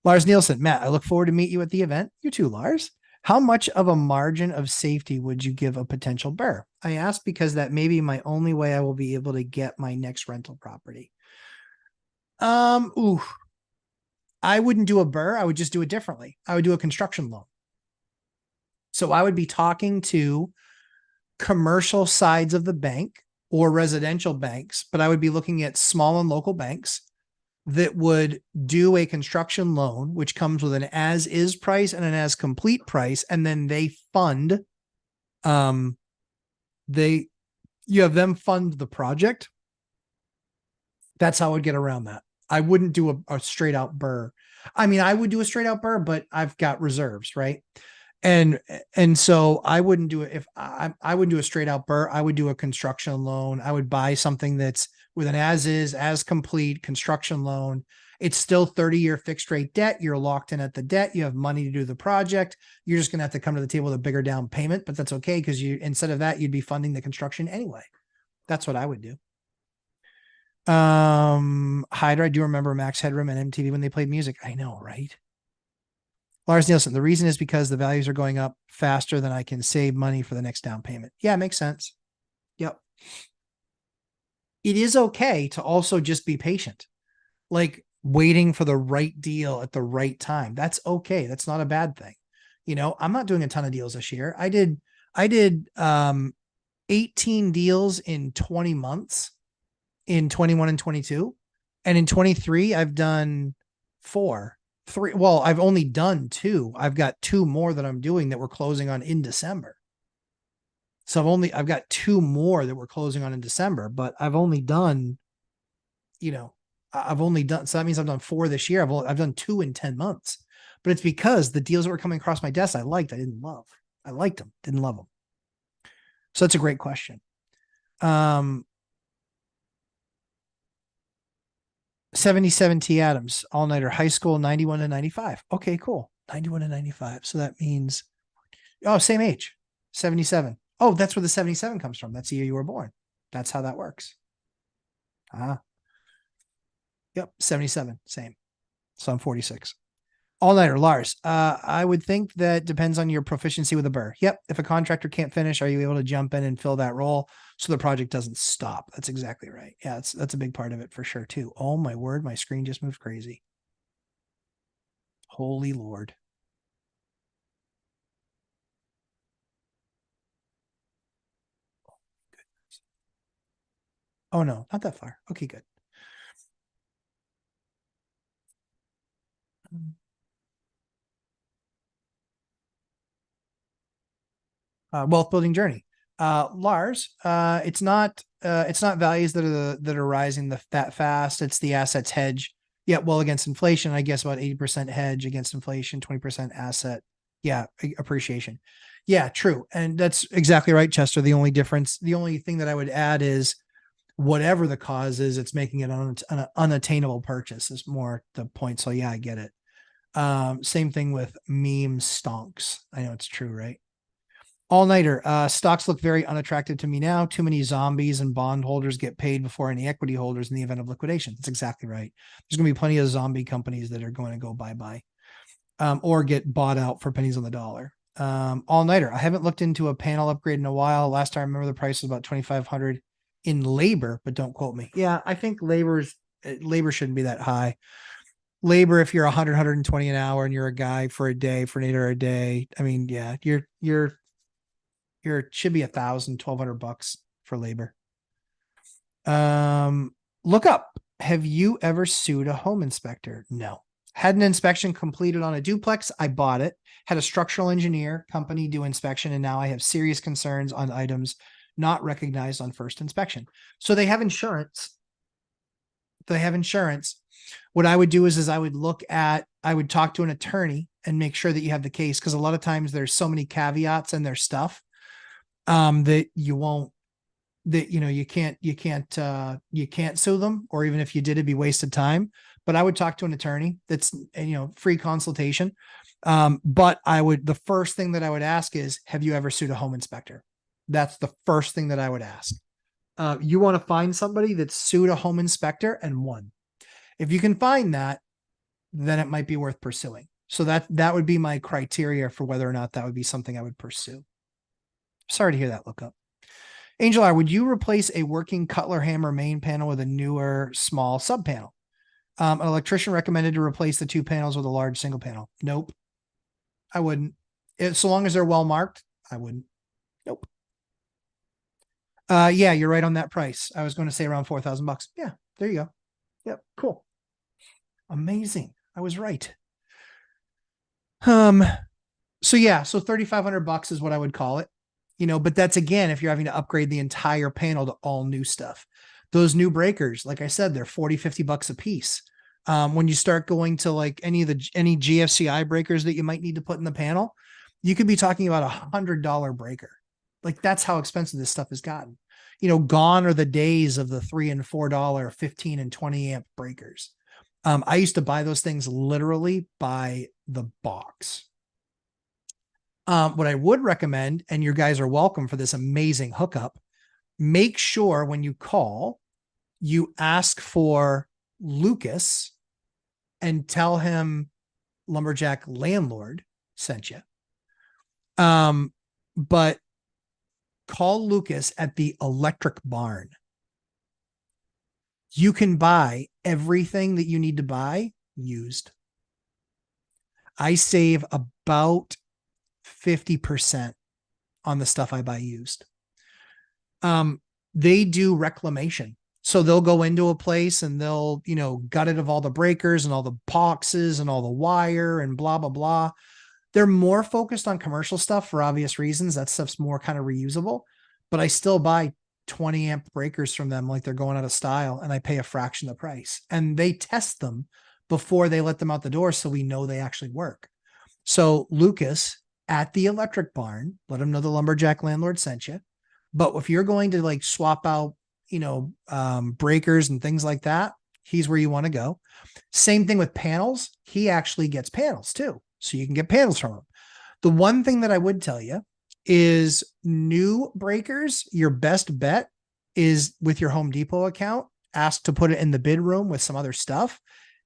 Lars Nielsen. Matt, I look forward to meet you at the event. You too, Lars. How much of a margin of safety would you give a potential BRRRR? I ask because that may be my only way I will be able to get my next rental property. I wouldn't do a BRRRR. I would just do it differently. I would do a construction loan. So I would be talking to commercial sides of the bank or residential banks, but I would be looking at small and local banks that would do a construction loan, which comes with an as-is price and an as-complete price, and then they fund, you have them fund the project. That's how I would get around that. I wouldn't do a straight out BRRRR. I mean, I would do a straight out BRRRR, but I've got reserves, right? And so I wouldn't do it. If I would do a straight out BRRRR, I would do a construction loan. I would buy something that's with an as complete construction loan. It's still 30-year fixed rate debt. You're locked in at the debt. You have money to do the project. You're just going to have to come to the table with a bigger down payment, but that's okay. Cause instead of that, you'd be funding the construction anyway. That's what I would do. Hydra, I do remember Max Headroom and MTV when they played music. I know, right? Lars Nielsen, the reason is because the values are going up faster than I can save money for the next down payment. Yeah, it makes sense. Yep. It is okay to also just be patient, like waiting for the right deal at the right time. That's okay. That's not a bad thing. I'm not doing a ton of deals this year. I did 18 deals in 20 months in 21 and 22. And in 23, I've done 3. Well, I've only done 2. I've got 2 more that I'm doing that we're closing on in December. So I've got 2 more that we're closing on in December, but I've only done, so that means I've done 4 this year. I've done 2 in 10 months, but it's because the deals that were coming across my desk, I didn't love. I liked them, didn't love them. So that's a great question. 77 T Adams, all-nighter, high school, 91 to 95. Okay, cool. 91 to 95. So that means, same age, 77. Oh, that's where the 77 comes from. That's the year you were born. That's how that works. Yep, 77, same. So I'm 46. All-nighter, Lars. I would think that depends on your proficiency with a burr. Yep. If a contractor can't finish, are you able to jump in and fill that role so the project doesn't stop? That's exactly right. Yeah, that's a big part of it for sure too. Oh my word, my screen just moved crazy. Holy Lord. Oh no, not that far. Okay, good. Wealth building journey. Lars, it's not values that are rising that fast. It's the assets hedge. Yeah, well, against inflation, I guess about 80% hedge against inflation, 20% asset. Yeah, appreciation. Yeah, true. And that's exactly right, Chester. The only thing that I would add is whatever the cause is, it's making it an unattainable purchase is more the point. So yeah, I get it. Same thing with meme stonks. I know it's true, right? All-nighter. Stocks look very unattractive to me now. Too many zombies and bondholders get paid before any equity holders in the event of liquidation. That's exactly right. There's going to be plenty of zombie companies that are going to go bye-bye or get bought out for pennies on the dollar. All-nighter. I haven't looked into a panel upgrade in a while. Last time I remember the price was about 2,500 in labor, but don't quote me. Yeah, I think labor shouldn't be that high. Labor, if you're 100, 120 an hour and you're a guy for a day, for an 8 hour a day, I mean, yeah, you're should be 1,000, 1,200 bucks for labor. Look up. Have you ever sued a home inspector? No. Had an inspection completed on a duplex. I bought it. Had a structural engineer company do inspection, and now I have serious concerns on items not recognized on first inspection. So they have insurance. What I would do is I would talk to an attorney and make sure that you have the case, because a lot of times there's so many caveats in their stuff that you can't sue them, or even if you did, it'd be wasted time. But I would talk to an attorney. That's free consultation. But the first thing that I would ask is, have you ever sued a home inspector? That's the first thing that I would ask. You want to find somebody that sued a home inspector and won. If you can find that, then it might be worth pursuing. So that would be my criteria for whether or not that would be something I would pursue. Sorry to hear that. Look up. Angel R, would you replace a working Cutler hammer main panel with a newer small sub panel? An electrician recommended to replace the two panels with a large single panel. Nope. I wouldn't. So long as they're well marked, I wouldn't. Nope. Yeah, you're right on that price. I was going to say around 4,000 bucks. Yeah, there you go. Yep, cool. Amazing. I was right. So yeah, so 3,500 bucks is what I would call it. But that's, again, if you're having to upgrade the entire panel to all new stuff. Those new breakers, like I said, they're 40, 50 bucks a piece. When you start going to like any GFCI breakers that you might need to put in the panel, you could be talking about $100 breaker. Like, that's how expensive this stuff has gotten. Gone are the days of the $3 and $4 15 and 20 amp breakers. I used to buy those things literally by the box. What I would recommend, and you guys are welcome for this amazing hookup, make sure when you call, you ask for Lucas and tell him Lumberjack Landlord sent you. But call Lucas at the electric barn. You can buy everything that you need to buy used. I save about 50% on the stuff I buy used. They do reclamation. So they'll go into a place and they'll, gut it of all the breakers and all the boxes and all the wire and blah, blah, blah. They're more focused on commercial stuff for obvious reasons. That stuff's more kind of reusable, but I still buy 20 amp breakers from them like they're going out of style, and I pay a fraction of the price. And they test them before they let them out the door, so we know they actually work. So Lucas at the electric barn, let them know the Lumberjack Landlord sent you. But if you're going to like swap out, breakers and things like that, he's where you want to go. Same thing with panels. He actually gets panels too, so you can get panels from him. The one thing that I would tell you is new breakers, your best bet is with your Home Depot account. Ask to put it in the bid room with some other stuff.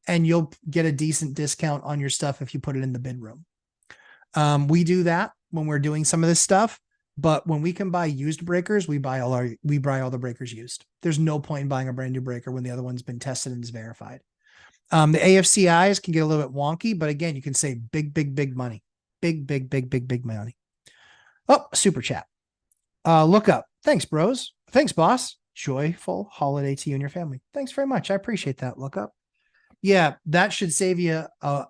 and you'll get a decent discount on your stuff if you put it in the bid room. We do that when we're doing some of this stuff, but when we can buy used breakers, we buy all the breakers used. There's no point in buying a brand new breaker when the other one's been tested and is verified. The AFCIs can get a little bit wonky, but again, you can save big money. Big money. Oh, super chat. Look up. Thanks, bros. Thanks, boss. Joyful holiday to you and your family. Thanks very much. I appreciate that. Look up. Yeah, that should save you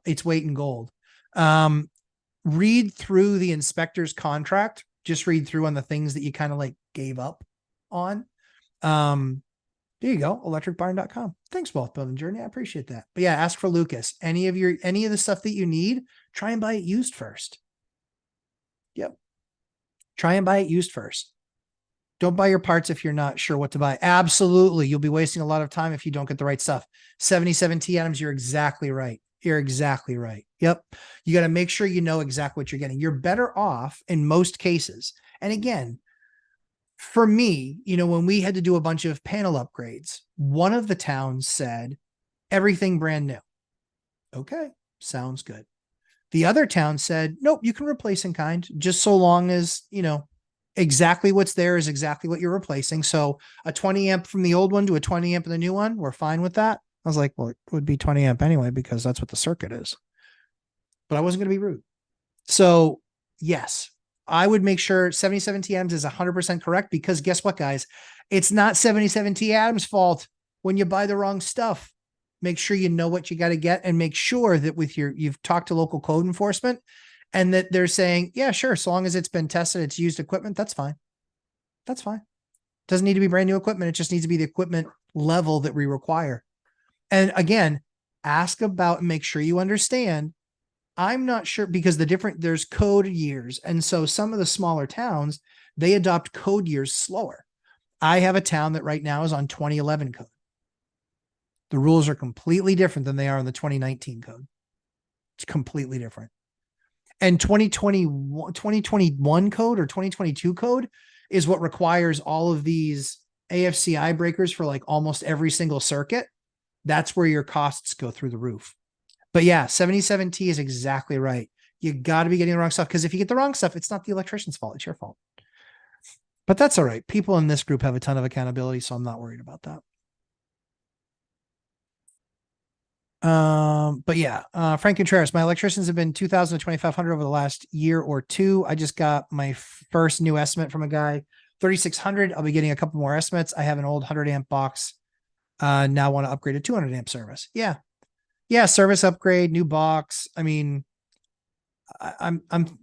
its weight in gold. Read through the inspector's contract. Just read through on the things that you kind of like gave up on. There you go. Electricbarn.com. Thanks, Wealth Building Journey. I appreciate that. But yeah, ask for Lucas. Any of the stuff that you need, try and buy it used first. Yep. Try and buy it used first. Don't buy your parts if you're not sure what to buy. Absolutely. You'll be wasting a lot of time if you don't get the right stuff. 77T Adams, you're exactly right. You're exactly right. Yep. You got to make sure you know exactly what you're getting. You're better off in most cases. And again, for me, when we had to do a bunch of panel upgrades, one of the towns said everything brand new. Okay. Sounds good. The other town said, nope, you can replace in kind, just so long as, exactly what's there is exactly what you're replacing. So a 20 amp from the old one to a 20 amp in the new one, we're fine with that. I was like, well, it would be 20 amp anyway, because that's what the circuit is. But I wasn't going to be rude. So yes, I would make sure 77T Adams is 100% correct, because guess what, guys? It's not 77T Adams' fault when you buy the wrong stuff. Make sure you know what you got to get, and make sure that you've talked to local code enforcement, and that they're saying, yeah, sure, so long as it's been tested, it's used equipment, that's fine. That's fine. Doesn't need to be brand new equipment. It just needs to be the equipment level that we require. And again, ask about and make sure you understand. I'm not sure, because there's code years. And so some of the smaller towns, they adopt code years slower. I have a town that right now is on 2011 code. The rules are completely different than they are in the 2019 code. It's completely different. And 2021 code or 2022 code is what requires all of these AFCI breakers for like almost every single circuit. That's where your costs go through the roof. But yeah, 77T is exactly right. You got to be getting the wrong stuff, because if you get the wrong stuff, it's not the electrician's fault. It's your fault. But that's all right. People in this group have a ton of accountability, so I'm not worried about that. But yeah, Frank Contreras, my electricians have been 2,000 to 2,500 over the last year or two. I just got my first new estimate from a guy, 3,600. I'll be getting a couple more estimates. I have an old 100 amp box. Now want to upgrade a 200 amp service. Yeah. Service upgrade, new box. I mean, I'm glad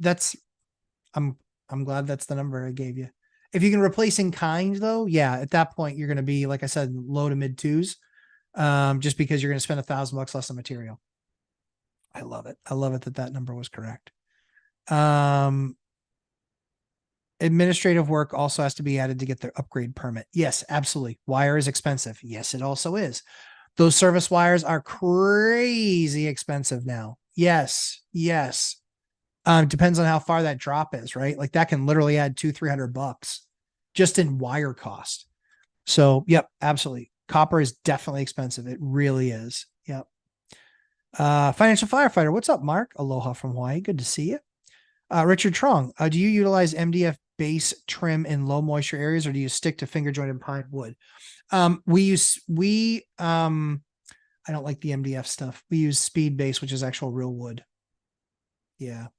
that's the number I gave you. If you can replace in kind though, yeah, at that point, you're going to be, like I said, low to mid twos. Just because you're going to spend $1,000 less on material. I love it. I love it that number was correct. Administrative work also has to be added to get the upgrade permit. Yes, absolutely. Wire is expensive. Yes, it also is. Those service wires are crazy expensive now. Yes. Depends on how far that drop is, right? Like that can literally add $200-300 just in wire cost. So, yep, absolutely. Copper is definitely expensive. It really is. Yep. Financial firefighter. What's up, Mark? Aloha from Hawaii. Good to see you. Richard Trong. Do you utilize MDF base trim in low moisture areas, or do you stick to finger jointed pine wood? I don't like the MDF stuff. We use speed base, which is actual real wood. Yeah.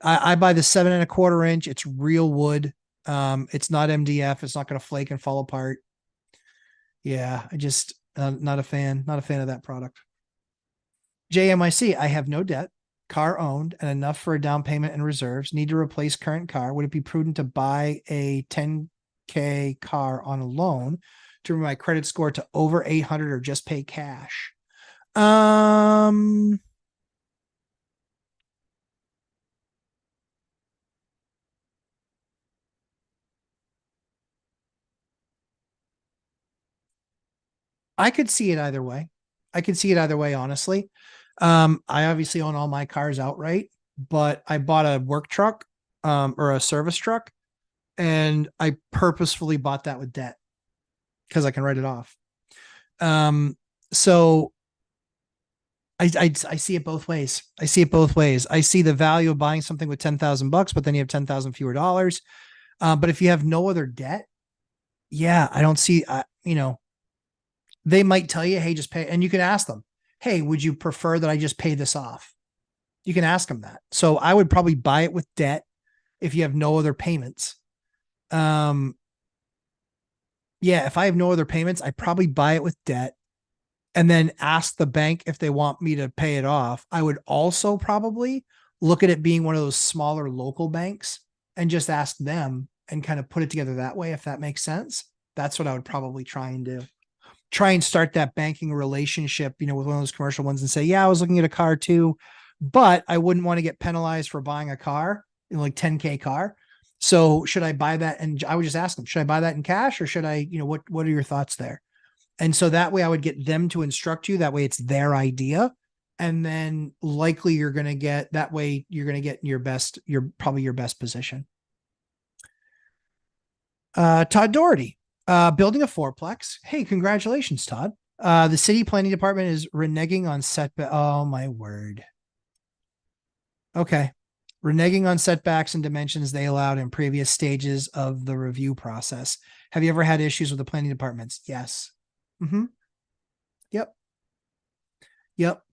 I buy the 7 1/4 inch. It's real wood. It's not MDF. It's not going to flake and fall apart. Yeah, not a fan of that product. JMIC, I have no debt, car owned, and enough for a down payment and reserves. Need to replace current car. Would it be prudent to buy a 10K car on a loan to bring my credit score to over 800, or just pay cash? I could see it either way. Honestly. I obviously own all my cars outright, but I bought a work truck, or a service truck, and I purposefully bought that with debt because I can write it off. So I see it both ways. I see it both ways. I see the value of buying something with $10,000, but then you have 10,000 fewer dollars. But if you have no other debt, yeah, I don't see, they might tell you, hey, just pay. And you can ask them, hey, would you prefer that I just pay this off? You can ask them that. So I would probably buy it with debt if you have no other payments. Um, yeah, if I have no other payments, I probably buy it with debt and then ask the bank if they want me to pay it off. I would also probably look at it being one of those smaller local banks and just ask them and kind of put it together that way, if that makes sense. That's what I would probably try and do. Try and start that banking relationship, with one of those commercial ones and say, yeah, I was looking at a car too, but I wouldn't want to get penalized for buying a car, like 10K car. So should I buy that? And I would just ask them, should I buy that in cash or should I, what are your thoughts there? And so that way I would get them to instruct you. That way it's their idea. And then likely you're going to get that way you're going to get probably your best position. Todd Doherty, building a fourplex. Hey, congratulations, Todd. The city planning department is reneging on setback. Oh my word. Okay. Reneging on setbacks and dimensions they allowed in previous stages of the review process. Have you ever had issues with the planning departments? Yes. Mm-hmm. Yep. Yep.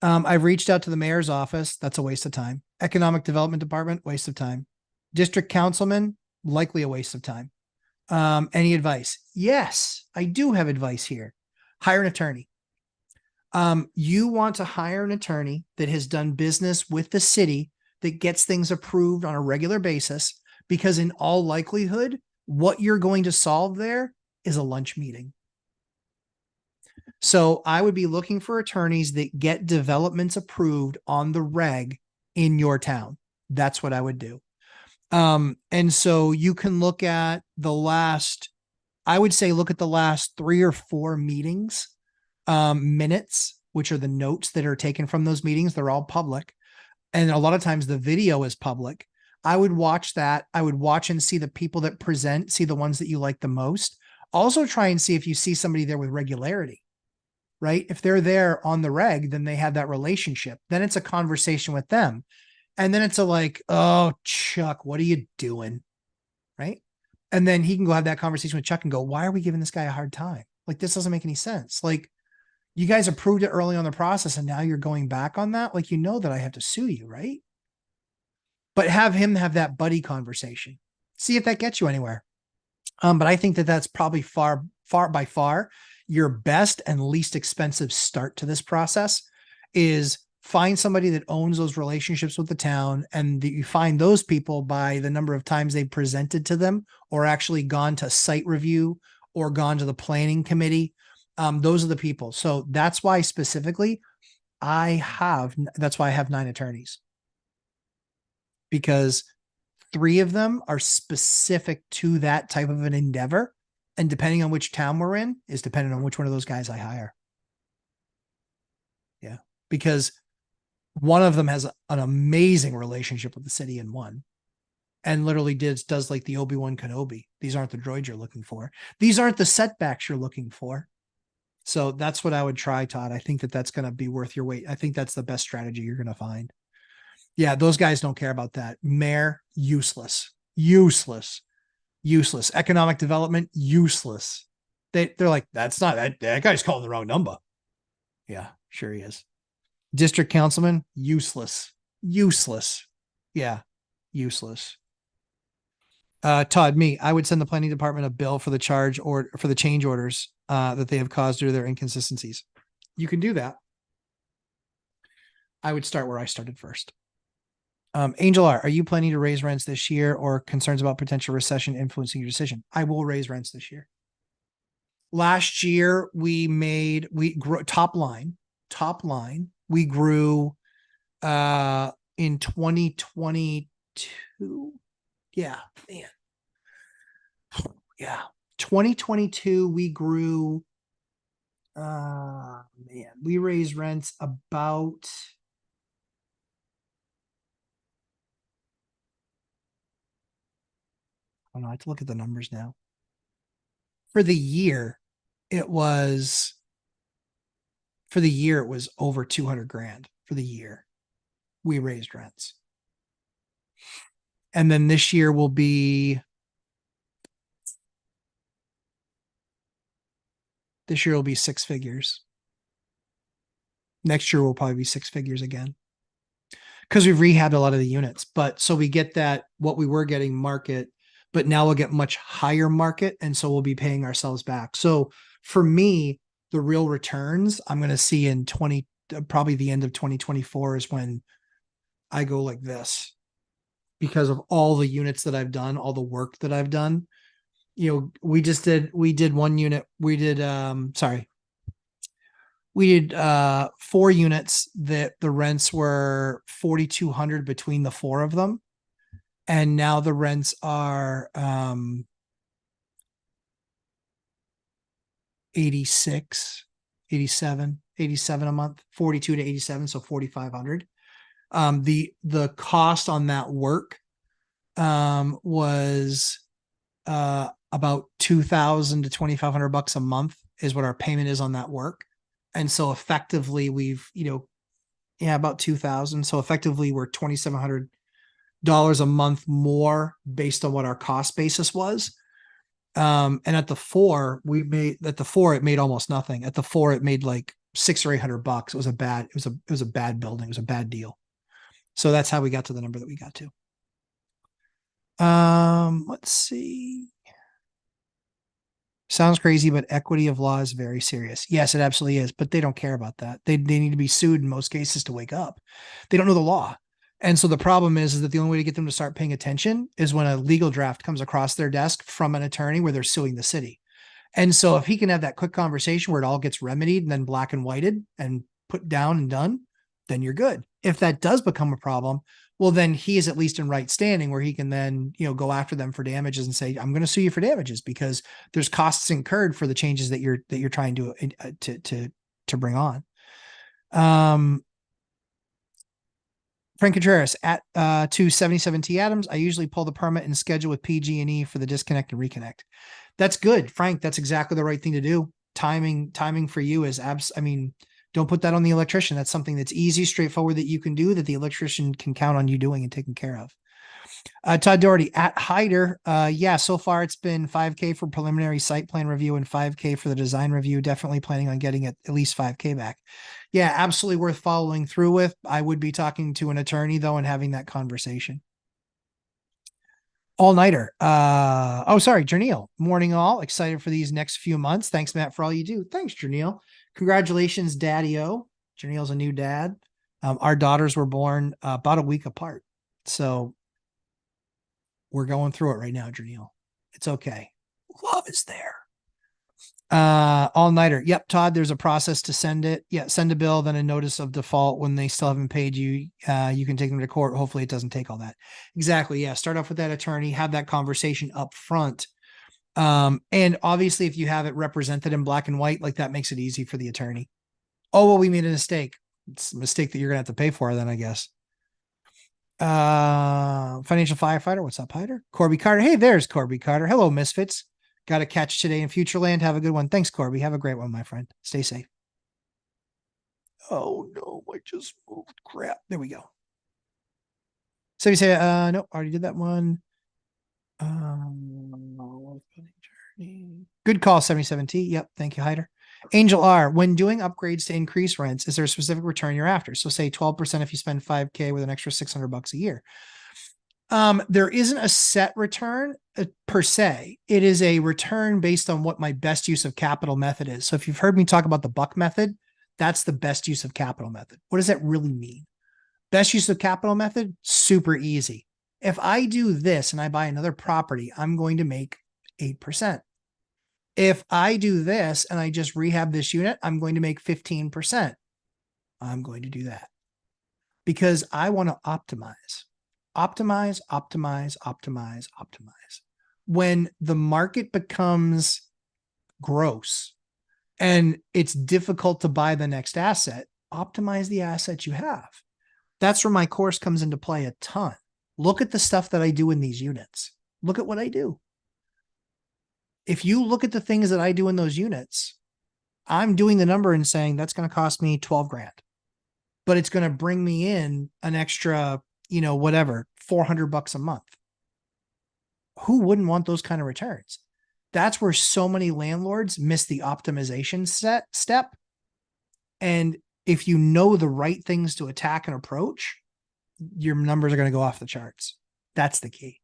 I've reached out to the mayor's office. That's a waste of time. Economic development department, waste of time. District councilman, likely a waste of time. Any advice? Yes, I do have advice here. Hire an attorney. You want to hire an attorney that has done business with the city that gets things approved on a regular basis, because in all likelihood, what you're going to solve there is a lunch meeting. So I would be looking for attorneys that get developments approved on the reg in your town. That's what I would do. And so you can look at I would say look at the last 3 or 4 meetings, minutes, which are the notes that are taken from those meetings. They're all public. And a lot of times the video is public. I would watch that. I would watch and see the people that present, see the ones that you like the most. Also try and see if you see somebody there with regularity, right? If they're there on the reg, then they have that relationship. Then it's a conversation with them. And then it's oh, Chuck, what are you doing? Right. And then he can go have that conversation with Chuck and go, why are we giving this guy a hard time? Like, this doesn't make any sense. Like, you guys approved it early on the process and now you're going back on that. Like, that I have to sue you, right? But have him have that buddy conversation. See if that gets you anywhere. But I think that that's probably far by far your best and least expensive start to this process is find somebody that owns those relationships with the town, and you find those people by the number of times they've presented to them or actually gone to site review or gone to the planning committee. Those are the people. So that's why specifically that's why I have 9 attorneys, because 3 of them are specific to that type of an endeavor. And depending on which town we're in is dependent on which one of those guys I hire. Yeah. Because one of them has an amazing relationship with the city in one, and literally does like the Obi-Wan Kenobi. These aren't the droids you're looking for. These aren't the setbacks you're looking for. So that's what I would try, Todd. I think that that's going to be worth your wait. I think that's the best strategy you're going to find. Yeah, those guys don't care about that. Mayor, useless. Economic development, useless. They're like, that's not that guy's calling the wrong number. Yeah, sure he is. District councilman, useless. Yeah, useless. Todd, I would send the planning department a bill for the charge or for the change orders that they have caused due to their inconsistencies. You can do that. I would start where I started first. Angel R, are you planning to raise rents this year or concerns about potential recession influencing your decision? I will raise rents this year. Last year we grew top line. We grew in 2022. Yeah, man. Yeah. 2022 we grew we raised rents about I don't know, I have to look at the numbers now. For the year, it was For the year, it was over 200 grand for the year. We raised rents. And then this year will be, six figures. Next year will probably be six figures again. Because we've rehabbed a lot of the units. But so we get that what we were getting market, but now we'll get much higher market. And so we'll be paying ourselves back. So for me, the real returns I'm going to see in probably the end of 2024 is when I go like this, because of all the units that I've done, all the work that I've done. You know, we did one unit. We did 4 units that the rents were 4,200 between the 4 of them. And now the rents are 86, 87 a month, 42 to 87, so 4,500. The cost on that work was about 2,000 to 2,500 bucks a month is what our payment is on that work. And so effectively we've, about 2,000. So effectively we're $2,700 a month more based on what our cost basis was. And at the 4, it made almost nothing. At the 4, it made like 600 or 800 bucks. It was a bad building. It was a bad deal. So that's how we got to the number that we got to. Let's see. Sounds crazy, but equity of law is very serious. Yes, it absolutely is, but they don't care about that. They need to be sued in most cases to wake up. They don't know the law. And so the problem is that the only way to get them to start paying attention is when a legal draft comes across their desk from an attorney where they're suing the city. And so if he can have that quick conversation where it all gets remedied and then black and whited and put down and done, then you're good. If that does become a problem, well, then he is at least in right standing where he can then, go after them for damages and say, I'm going to sue you for damages because there's costs incurred for the changes that you're trying to bring on. Frank Contreras at 277T Adams. I usually pull the permit and schedule with PG&E for the disconnect and reconnect. That's good, Frank. That's exactly the right thing to do. Timing for you is don't put that on the electrician. That's something that's easy, straightforward that you can do that the electrician can count on you doing and taking care of. Todd Doherty at Hyder. So far it's been 5K for preliminary site plan review and 5K for the design review. Definitely planning on getting at least 5K back. Yeah, absolutely worth following through with. I would be talking to an attorney though and having that conversation. All-nighter. Jerneil. Morning all. Excited for these next few months. Thanks, Matt, for all you do. Thanks, Jerneil. Congratulations, Daddy-O. Jerneil's a new dad. Our daughters were born about a week apart. So we're going through it right now, Jerneil. It's okay. Love is there. All-nighter. Yep, Todd, there's a process to send it. Yeah, send a bill, then a notice of default. When they still haven't paid you, you can take them to court. Hopefully it doesn't take all that. Exactly. Yeah, start off with that attorney, have that conversation up front. And obviously if you have it represented in black and white, like that makes it easy for the attorney. Oh, well, we made a mistake. It's a mistake that you're gonna have to pay for then, I guess. Financial firefighter. What's up, Hyder? Corby Carter. Hey, there's Corby Carter. Hello, Misfits. Got a catch today in Futureland. Have a good one. Thanks, Corby. Have a great one, my friend. Stay safe. Oh no, I just moved. Crap. There we go. So you say, no, already did that one. Good call, 77T. Yep. Thank you, Hyder. Angel R. When doing upgrades to increase rents, is there a specific return you're after? So say 12% if you spend 5K with an extra 600 bucks a year. There isn't a set return per se. It is a return based on what my best use of capital method is. So if you've heard me talk about the buck method, that's the best use of capital method. What does that really mean? Best use of capital method, super easy. If I do this and I buy another property, I'm going to make 8%. If I do this and I just rehab this unit, I'm going to make 15%. I'm going to do that because I want to optimize. Optimize, optimize, optimize, optimize. When the market becomes gross and it's difficult to buy the next asset, optimize the asset you have. That's where my course comes into play a ton. Look at the stuff that I do in these units. Look at what I do. If you look at the things that I do in those units, I'm doing the number and saying that's going to cost me 12 grand, but it's going to bring me in an extra, whatever, $400 a month. Who wouldn't want those kind of returns? That's where so many landlords miss the optimization step. And if you know the right things to attack and approach, your numbers are going to go off the charts. That's the key.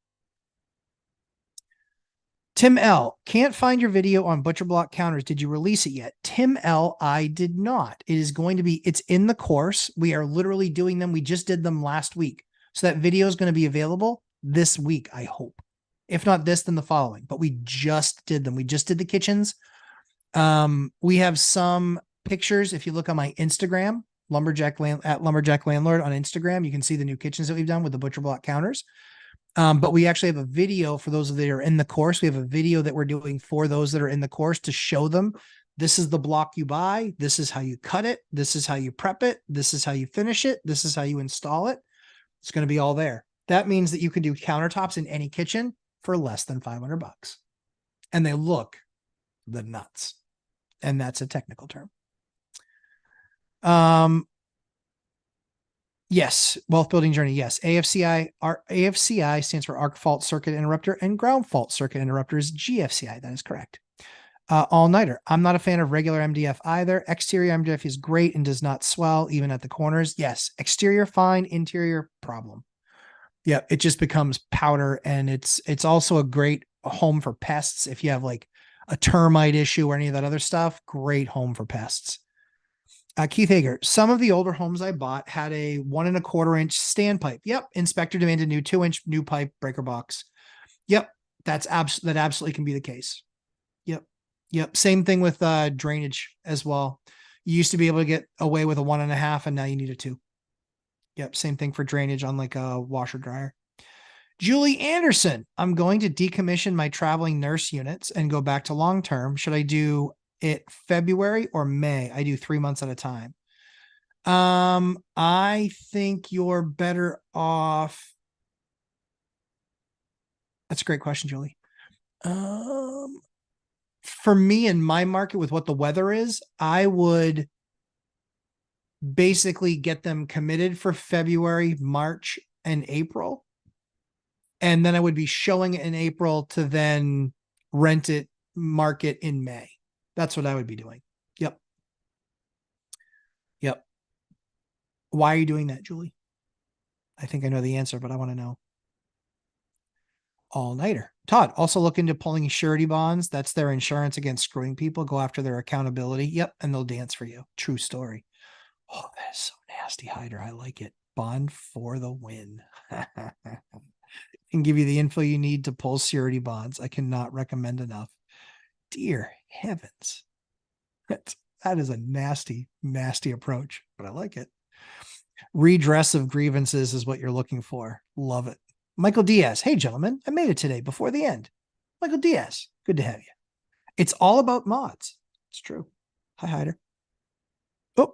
Tim L. Can't find your video on butcher block counters. Did you release it yet? Tim L. I did not. It is going to be, it's in the course. We are literally doing them. We just did them last week. So that video is going to be available this week, I hope. If not this, then the following. But we just did them. We just did the kitchens. We have some pictures. If you look on my Instagram, at Lumberjack Landlord on Instagram, you can see the new kitchens that we've done with the butcher block counters. But we actually have a video for those that are in the course. We have a video that we're doing for those that are in the course to show them this is the block you buy. This is how you cut it. This is how you prep it. This is how you finish it. This is how you install it. It's going to be all there. That means that you can do countertops in any kitchen for less than $500. And they look the nuts. And that's a technical term. Yes. Wealth building journey. Yes. AFCI stands for arc fault circuit interrupter, and ground fault circuit interrupter is GFCI. That is correct. All-nighter. I'm not a fan of regular MDF either. Exterior MDF is great and does not swell even at the corners. Yes. Exterior fine, interior problem. Yeah, it just becomes powder, and it's also a great home for pests. If you have like a termite issue or any of that other stuff, great home for pests. Keith Hager, some of the older homes I bought had a 1 1/4 inch standpipe. Yep. Inspector demanded new 2-inch new pipe breaker box. Yep. That absolutely can be the case. Yep. Same thing with drainage as well. You used to be able to get away with a 1 1/2, and now you need a 2. Yep. Same thing for drainage on like a washer dryer. Julie Anderson, I'm going to decommission my traveling nurse units and go back to long-term. Should I do it February or May? I do 3 months at a time. I think you're better off. That's a great question, Julie. For me in my market with what the weather is, I would basically get them committed for February, March, and April. And then I would be showing it in April to then rent it, market in May. That's what I would be doing. Yep. Why are you doing that, Julie? I think I know the answer, but I want to know. All-nighter. Todd, also look into pulling surety bonds. That's their insurance against screwing people. Go after their accountability. Yep. And they'll dance for you. True story. Oh, that is so nasty, Hyder. I like it. Bond for the win. And give you the info you need to pull surety bonds. I cannot recommend enough. Dear heavens. That is a nasty, nasty approach, but I like it. Redress of grievances is what you're looking for. Love it. Michael Diaz. Hey, gentlemen, I made it today before the end. Michael Diaz. Good to have you. It's all about mods. It's true. Hi, Hyder. Oh,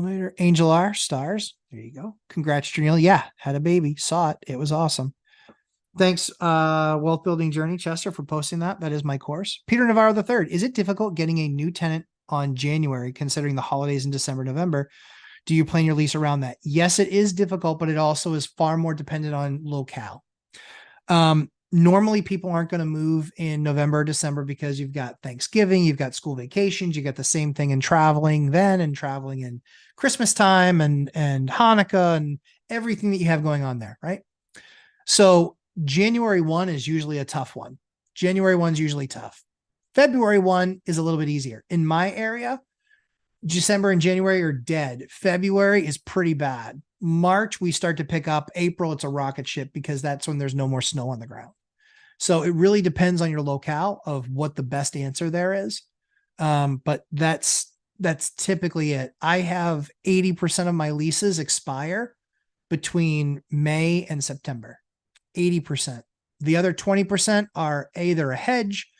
later. Angel R. Stars. There you go. Congrats, Janelle. Yeah, had a baby. Saw it. It was awesome. Thanks, Wealth Building Journey, Chester, for posting that. That is my course. Peter Navarro III. Is it difficult getting a new tenant on January, considering the holidays in December, November? Do you plan your lease around that? Yes, it is difficult, but it also is far more dependent on locale. Normally, people aren't going to move in November or December because you've got Thanksgiving, you've got school vacations, you got the same thing in traveling then and traveling in Christmas time and Hanukkah and everything that you have going on there, right? So January 1 is usually a tough one. January 1 is usually tough. February 1 is a little bit easier. In my area, December and January are dead. February is pretty bad. March, we start to pick up. April, it's a rocket ship because that's when there's no more snow on the ground. So it really depends on your locale of what the best answer there is. But that's typically it. I have 80% of my leases expire between May and September. 80%. The other 20% are A, they're a hedge.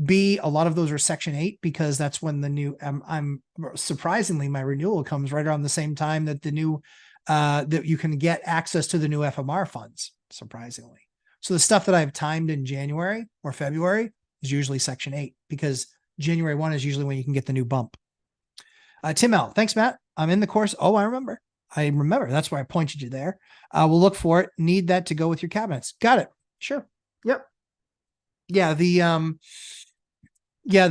B, a lot of those are Section 8 because that's when the new, I'm surprisingly, my renewal comes right around the same time that the new, that you can get access to the new FMR funds, surprisingly. So the stuff that I've timed in January or February is usually Section 8 because January 1 is usually when you can get the new bump. Tim L, thanks, Matt. I'm in the course. Oh, I remember. That's why I pointed you there. We'll look for it. Need that to go with your cabinets. Got it. Sure. Yep. Yeah. The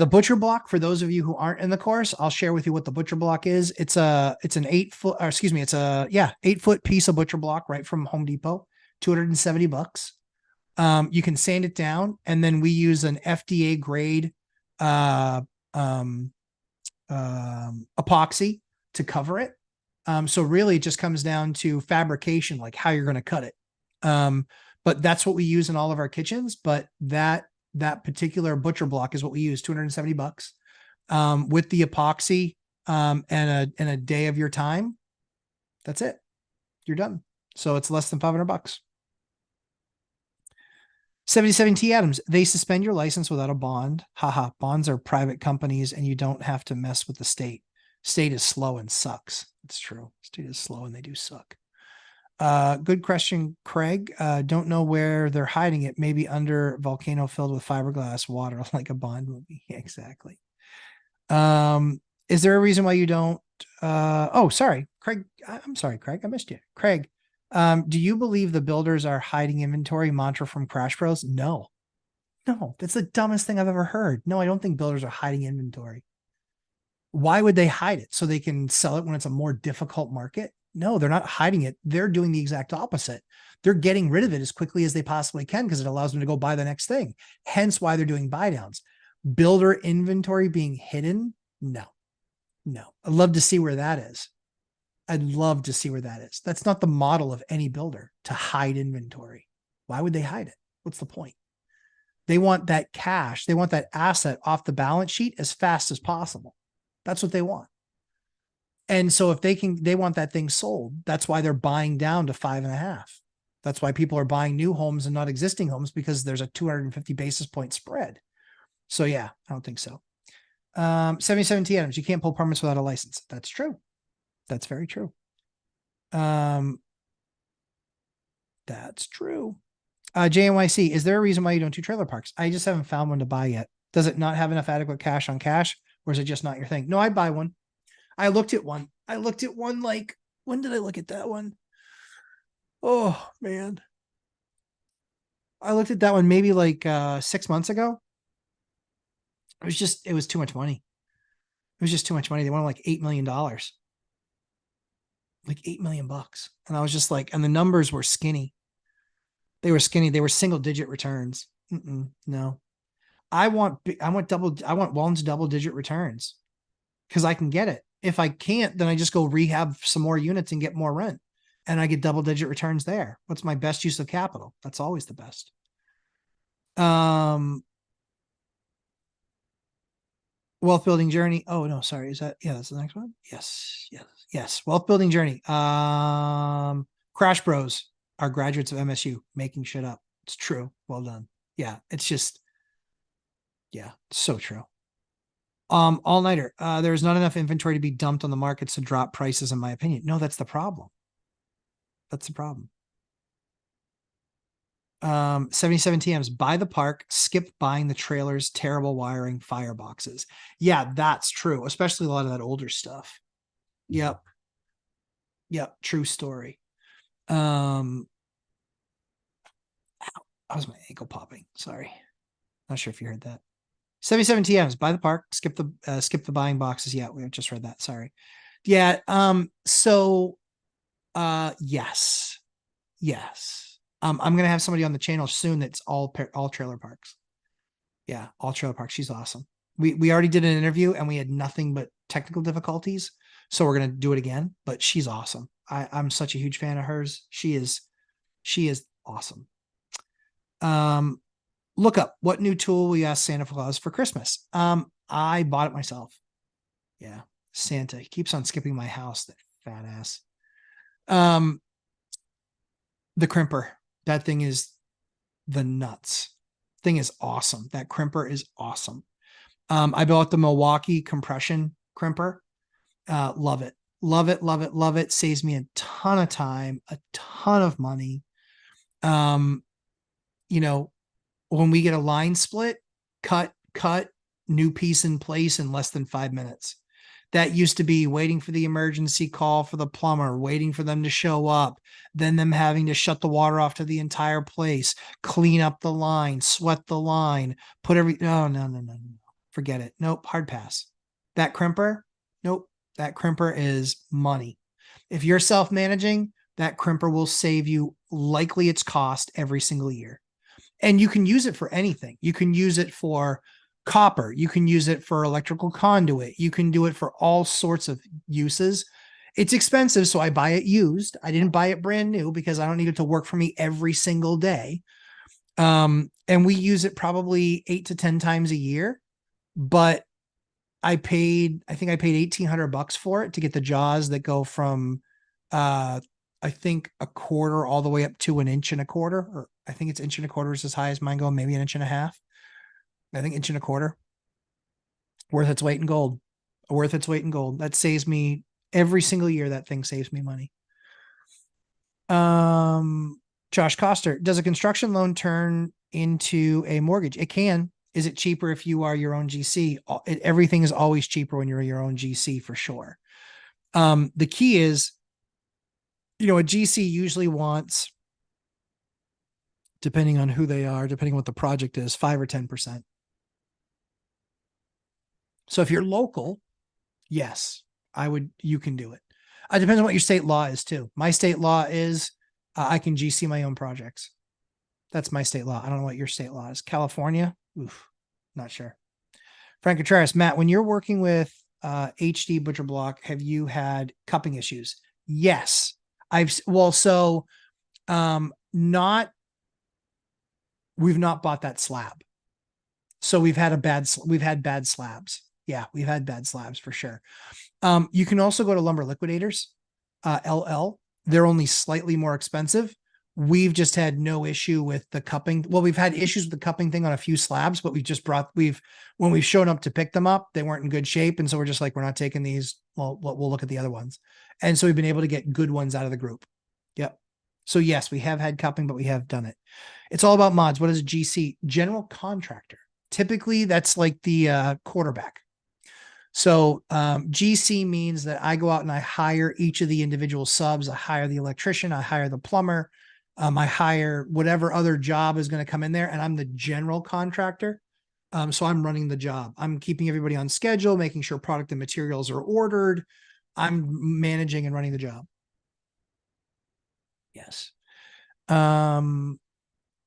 butcher block, for those of you who aren't in the course, I'll share with you what the butcher block is. It's an 8 foot, or excuse me, it's a 8-foot piece of butcher block right from Home Depot, $270. You can sand it down, and then we use an FDA grade epoxy to cover it. So really it just comes down to fabrication, like how you're going to cut it. But that's what we use in all of our kitchens. But that particular butcher block is what we use, $270, with the epoxy, and a day of your time. That's it. You're done. So it's less than $500. 77 T Adams, they suspend your license without a bond. Haha, bonds are private companies and you don't have to mess with the state. State is slow and sucks. It's true. State is slow and they do suck. Good question, Craig. Don't know where they're hiding it. Maybe under volcano filled with fiberglass water, like a Bond movie. Exactly. Is there a reason why you don't? Oh, sorry, Craig. I'm sorry, Craig. I missed you. Craig, do you believe the builders are hiding inventory? Mantra from Crash Bros? No, that's the dumbest thing I've ever heard. No, I don't think builders are hiding inventory. Why would they hide it? So they can sell it when it's a more difficult market? No, they're not hiding it. They're doing the exact opposite. They're getting rid of it as quickly as they possibly can because it allows them to go buy the next thing. Hence why they're doing buy downs. Builder inventory being hidden? No. I'd love to see where that is. That's not the model of any builder, to hide inventory. Why would they hide it? What's the point? They want that cash. They want that asset off the balance sheet as fast as possible. That's what they want. And so if they want that thing sold. That's why they're buying down to 5.5. That's why people are buying new homes and not existing homes, because there's a 250 basis point spread. So yeah, I don't think so. 77 T Adams, you can't pull permits without a license. That's true. That's very true. That's true. JNYC, is there a reason why you don't do trailer parks? I just haven't found one to buy yet. Does it not have enough adequate cash on cash, or is it just not your thing? No, I'd buy one. I looked at one. Like, when did I look at that one? Oh man. I looked at that one maybe like 6 months ago. It was too much money. It was just too much money. They wanted like $8 million. Like $8 million. And I was just like, and the numbers were skinny. They were skinny. They were single digit returns. No. I want Walton's double digit returns because I can get it. If I can't, then I just go rehab some more units and get more rent, and I get double digit returns there. What's my best use of capital? That's always the best. Wealth building journey. Oh no, sorry. Is that, yeah, that's the next one. Yes. Wealth building journey. Crash Bros are graduates of MSU, making shit up. It's true. Well done. Yeah. It's just, yeah, so true. All nighter. There's not enough inventory to be dumped on the markets to drop prices, in my opinion. No, that's the problem. 77 TMs, buy the park, skip buying the trailers, terrible wiring, fireboxes. Yeah, that's true. Especially a lot of that older stuff. Yep. True story. Ow, that was my ankle popping. Sorry. Not sure if you heard that. 77 TMs, buy the park, skip the buying boxes. Yeah, we just read that. Sorry. Yeah. Yes. I'm going to have somebody on the channel soon that's all trailer parks. Yeah, all trailer parks. She's awesome. We already did an interview and we had nothing but technical difficulties. So we're going to do it again, but she's awesome. I'm such a huge fan of hers. She is awesome. Look up what new tool we asked Santa Claus for Christmas. I bought it myself. Yeah. Santa, he keeps on skipping my house, that fat ass. The crimper. That thing is the nuts. Thing is awesome. That crimper is awesome. I bought the Milwaukee compression crimper. Love it. Saves me a ton of time, a ton of money. When we get a line split, cut, new piece in place in less than 5 minutes. That used to be waiting for the emergency call for the plumber, waiting for them to show up, then them having to shut the water off to the entire place, clean up the line, sweat the line, put every, no. Forget it. Nope. Hard pass. That crimper. Nope. That crimper is money. If you're self-managing, that crimper will save you likely its cost every single year. And you can use it for anything. You can use it for copper. You can use it for electrical conduit. You can do it for all sorts of uses. It's expensive, so I buy it used. I didn't buy it brand new because I don't need it to work for me every single day. And we use it probably 8 to 10 times a year, but I think I paid $1,800 for it to get the jaws that go from, I think a quarter all the way up to 1.25 inches, or I think it's 1.25 inches is as high as mine go, maybe 1.5 inches. I think 1.25 inches. Worth its weight in gold. Worth its weight in gold. That saves me every single year. That thing saves me money. Josh Coster, does a construction loan turn into a mortgage? It can. Is it cheaper if you are your own GC? Everything is always cheaper when you're your own GC for sure. The key is, a GC usually wants, depending on who they are, depending on what the project is, 5 or 10%. So if you're local, yes, you can do it. It depends on what your state law is too. My state law is I can GC my own projects. That's my state law. I don't know what your state law is. California? Oof, not sure. Frank Contreras, Matt, when you're working with HD Butcher Block, have you had cupping issues? Yes. We've not bought that slab. So we've had bad slabs. Yeah, we've had bad slabs for sure. You can also go to Lumber Liquidators, LL. They're only slightly more expensive. We've just had no issue with the cupping. Well, we've had issues with the cupping thing on a few slabs, but when we've shown up to pick them up, they weren't in good shape. And so we're just like, we're not taking these. Well, we'll look at the other ones. And so we've been able to get good ones out of the group. Yep. So yes, we have had cupping, but we have done it. It's all about mods. What is a GC? General contractor. Typically that's like the quarterback. So GC means that I go out and I hire each of the individual subs. I hire the electrician. I hire the plumber. I hire whatever other job is going to come in there, and I'm the general contractor. So I'm running the job. I'm keeping everybody on schedule, making sure product and materials are ordered. I'm managing and running the job. Yes.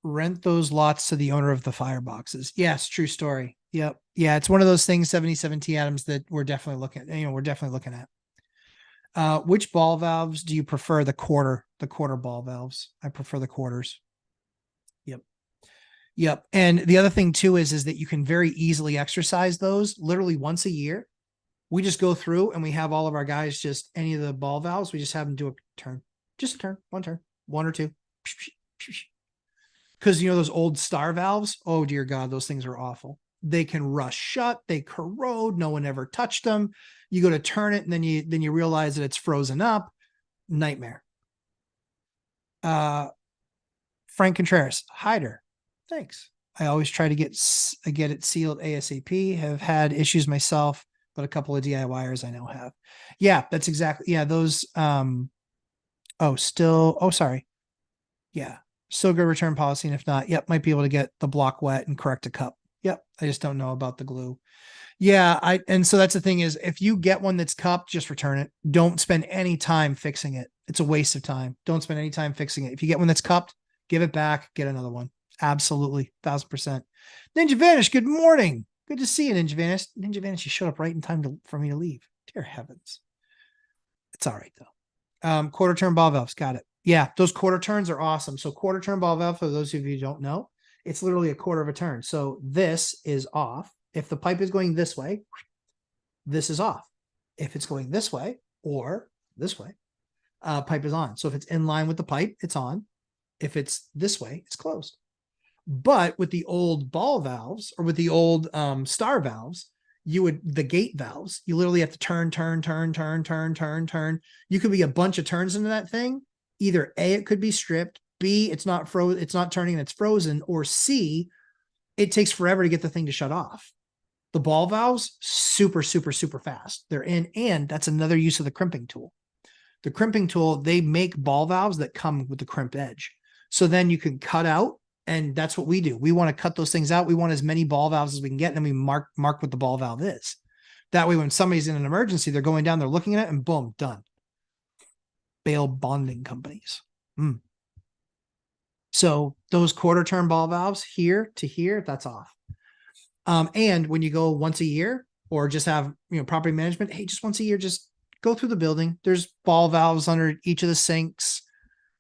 Rent those lots to the owner of the fireboxes. Yes, true story. Yep. Yeah, it's one of those things, 77T Adams, that we're definitely looking at. Which ball valves do you prefer? The quarter ball valves. I prefer the quarters. Yep. And the other thing too is that you can very easily exercise those literally once a year. We just go through and we have all of our guys, just any of the ball valves, we just have them do a turn, one turn, one or two. Because those old star valves, oh dear God, those things are awful. They can rust shut, they corrode, no one ever touched them. You go to turn it and then you realize that it's frozen up. Nightmare. Frank Contreras, Hyder. Thanks. I always try to get it sealed ASAP. Have had issues myself, but a couple of DIYers I know have. Yeah, that's exactly. Yeah, those. Sorry. Yeah, still good return policy, and if not, yep, might be able to get the block wet and correct a cup. Yep, I just don't know about the glue. Yeah, and so that's the thing is, if you get one that's cupped, just return it. Don't spend any time fixing it. It's a waste of time. Don't spend any time fixing it. If you get one that's cupped, give it back, get another one. Absolutely, 1000%. Ninja Vanish, good morning. Good to see you, Ninja Vanish. Ninja Vanish, you showed up right in time for me to leave. Dear heavens. It's all right, though. Quarter turn ball valves, got it. Yeah, those quarter turns are awesome. So quarter turn ball valve, for those of you who don't know, it's literally a quarter of a turn. So this is off. If the pipe is going this way, this is off. If it's going this way or this way, pipe is on. So if it's in line with the pipe, it's on. If it's this way, it's closed. But with the old ball valves or with the old star valves, the gate valves, you literally have to turn. You could be a bunch of turns into that thing. Either A, it could be stripped, B, it's not turning and it's frozen, or C, it takes forever to get the thing to shut off. The ball valves, super, super, super fast. They're in, and that's another use of the crimping tool. The crimping tool, they make ball valves that come with the crimped edge. So then you can cut out, and that's what we do. We want to cut those things out. We want as many ball valves as we can get, and then we mark what the ball valve is. That way, when somebody's in an emergency, they're going down, they're looking at it, and boom, done. Bail bonding companies. So those quarter turn ball valves here to here, that's off. And when you go once a year or just have, property management, hey, just once a year, just go through the building. There's ball valves under each of the sinks.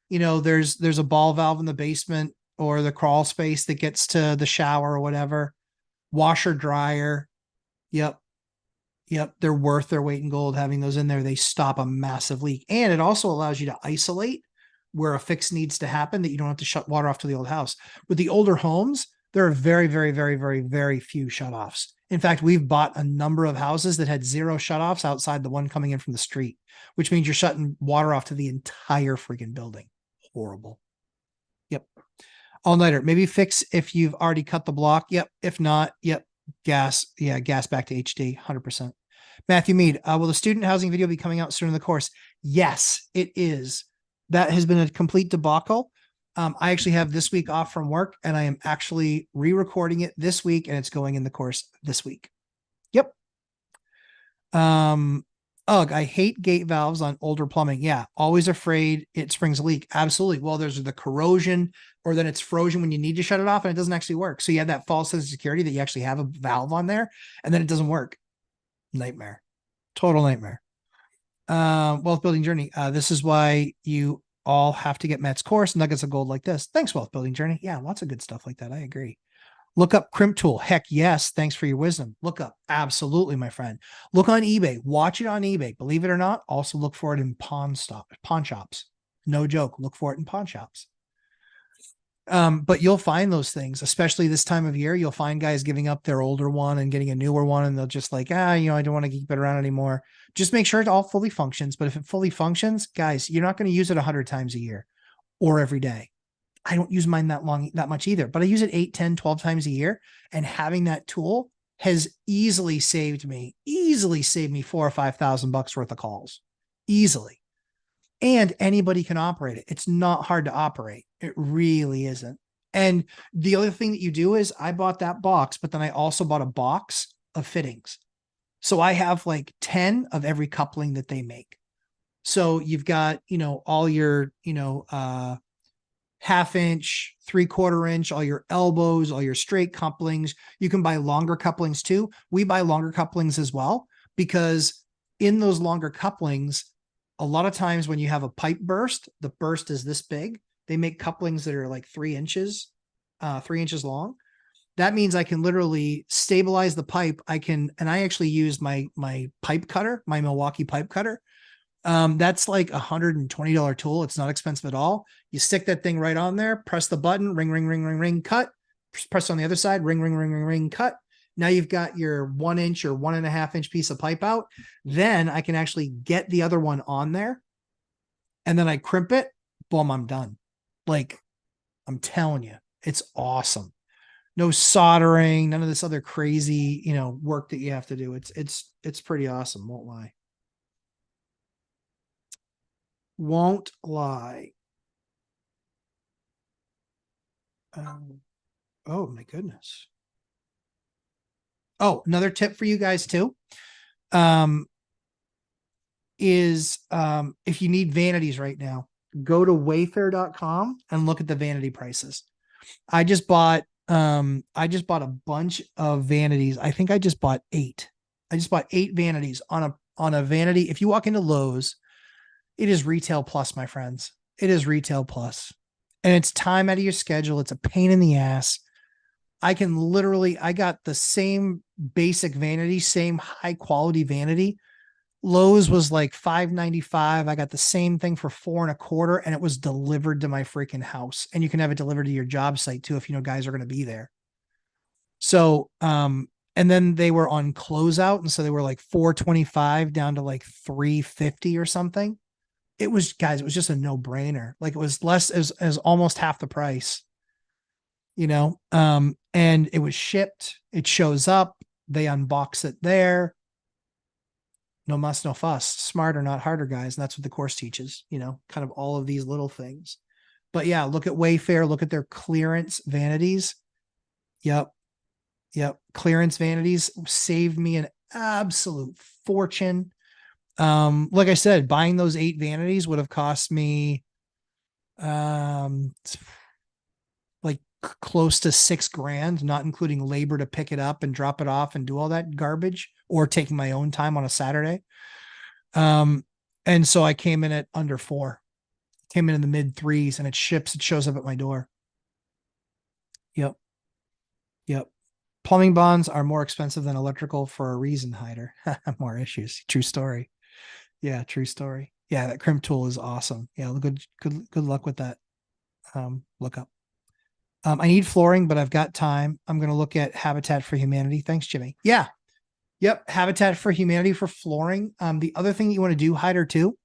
There's a ball valve in the basement or the crawl space that gets to the shower or whatever. Washer, dryer. Yep. They're worth their weight in gold having those in there. They stop a massive leak. And it also allows you to isolate where a fix needs to happen, that you don't have to shut water off to the old house. With the older homes, there are very, very, very, very, very few shutoffs. In fact, we've bought a number of houses that had 0 shutoffs outside the one coming in from the street, which means you're shutting water off to the entire freaking building. Horrible. Yep. All-nighter. Maybe fix if you've already cut the block. Yep. If not, yep. Gas. Yeah, gas back to HD. 100%. Matthew Mead. Will the student housing video be coming out soon in the course? Yes, it is. That has been a complete debacle. I actually have this week off from work, and I am actually re-recording it this week, and it's going in the course this week. Yep. Ugh, I hate gate valves on older plumbing. Yeah, always afraid it springs a leak. Absolutely. Well, there's the corrosion, or then it's frozen when you need to shut it off, and it doesn't actually work. So you have that false sense of security that you actually have a valve on there, and then it doesn't work. Nightmare. Total nightmare. Wealth Building Journey. This is why you all have to get Matt's course, Nuggets of Gold like this. Thanks, Wealth Building Journey. Yeah, lots of good stuff like that. I agree. Look up crimp tool. Heck yes. Thanks for your wisdom. Look up. Absolutely, my friend. Look on eBay. Watch it on eBay. Believe it or not, also look for it in pawn shops. No joke. Look for it in pawn shops. But you'll find those things, especially this time of year. You'll find guys giving up their older one and getting a newer one, and they'll just like, I don't want to keep it around anymore. Just make sure it all fully functions. But if it fully functions, guys, you're not going to use it 100 times a year or every day. I don't use mine that much either, but I use it 8, 10, 12 times a year. And having that tool has easily saved me $4,000 or $5,000 worth of calls. Easily. And anybody can operate it. It's not hard to operate. It really isn't. And the other thing that you do is I bought that box, but then I also bought a box of fittings. So I have like 10 of every coupling that they make. So you've got, all your, 1/2 inch, 3/4 inch, all your elbows, all your straight couplings. You can buy longer couplings too. We buy longer couplings as well, because in those longer couplings, a lot of times when you have a pipe burst, the burst is this big. They make couplings that are like 3 inches long. That means I can literally stabilize the pipe. And I actually use my pipe cutter, my Milwaukee pipe cutter. That's like $120 tool. It's not expensive at all. You stick that thing right on there, press the button, ring, ring, ring, ring, ring, cut, press on the other side, ring, ring, ring, ring, ring, cut. Now you've got your 1 inch or 1.5 inch piece of pipe out. Then I can actually get the other one on there, and then I crimp it. Boom, I'm done. Like, I'm telling you, it's awesome. No soldering, none of this other crazy, work that you have to do. It's pretty awesome. Won't lie. Won't lie. Oh my goodness. Oh, another tip for you guys too. Is if you need vanities right now, go to wayfair.com and look at the vanity prices. I just bought a bunch of vanities. I think I just bought 8. I just bought 8 vanities on a vanity. If you walk into Lowe's, it is retail plus, my friends. It is retail plus. And it's time out of your schedule. It's a pain in the ass. I got the same basic vanity, same high quality vanity. Lowe's was like $5.95. I got the same thing for $4.25, and it was delivered to my freaking house. And you can have it delivered to your job site too, if guys are going to be there. So, and then they were on closeout, and so they were like $4.25 down to like $3.50 or something. It was just a no-brainer. Like, it was less as almost half the price, and it was shipped. It shows up. They unbox it there. No muss, no fuss. Smarter, not harder, guys. And that's what the course teaches, kind of all of these little things. But yeah, look at Wayfair, look at their clearance vanities. Yep. Clearance vanities saved me an absolute fortune. Like I said, buying those 8 vanities would have cost me like close to $6,000, not including labor to pick it up and drop it off and do all that garbage, or taking my own time on a Saturday. And so I came in at under 4, came in the mid 3s, and it shows up at my door. Yep. Plumbing bonds are more expensive than electrical for a reason, Hyder. More issues. True story. Yeah, true story. Yeah, that crimp tool is awesome. Yeah, good luck with that. Look up. I need flooring, but I've got time. I'm going to look at Habitat for Humanity. Thanks, Jimmy. Yeah. Yep. Habitat for Humanity for flooring. The other thing that you want to do, Hyder, too,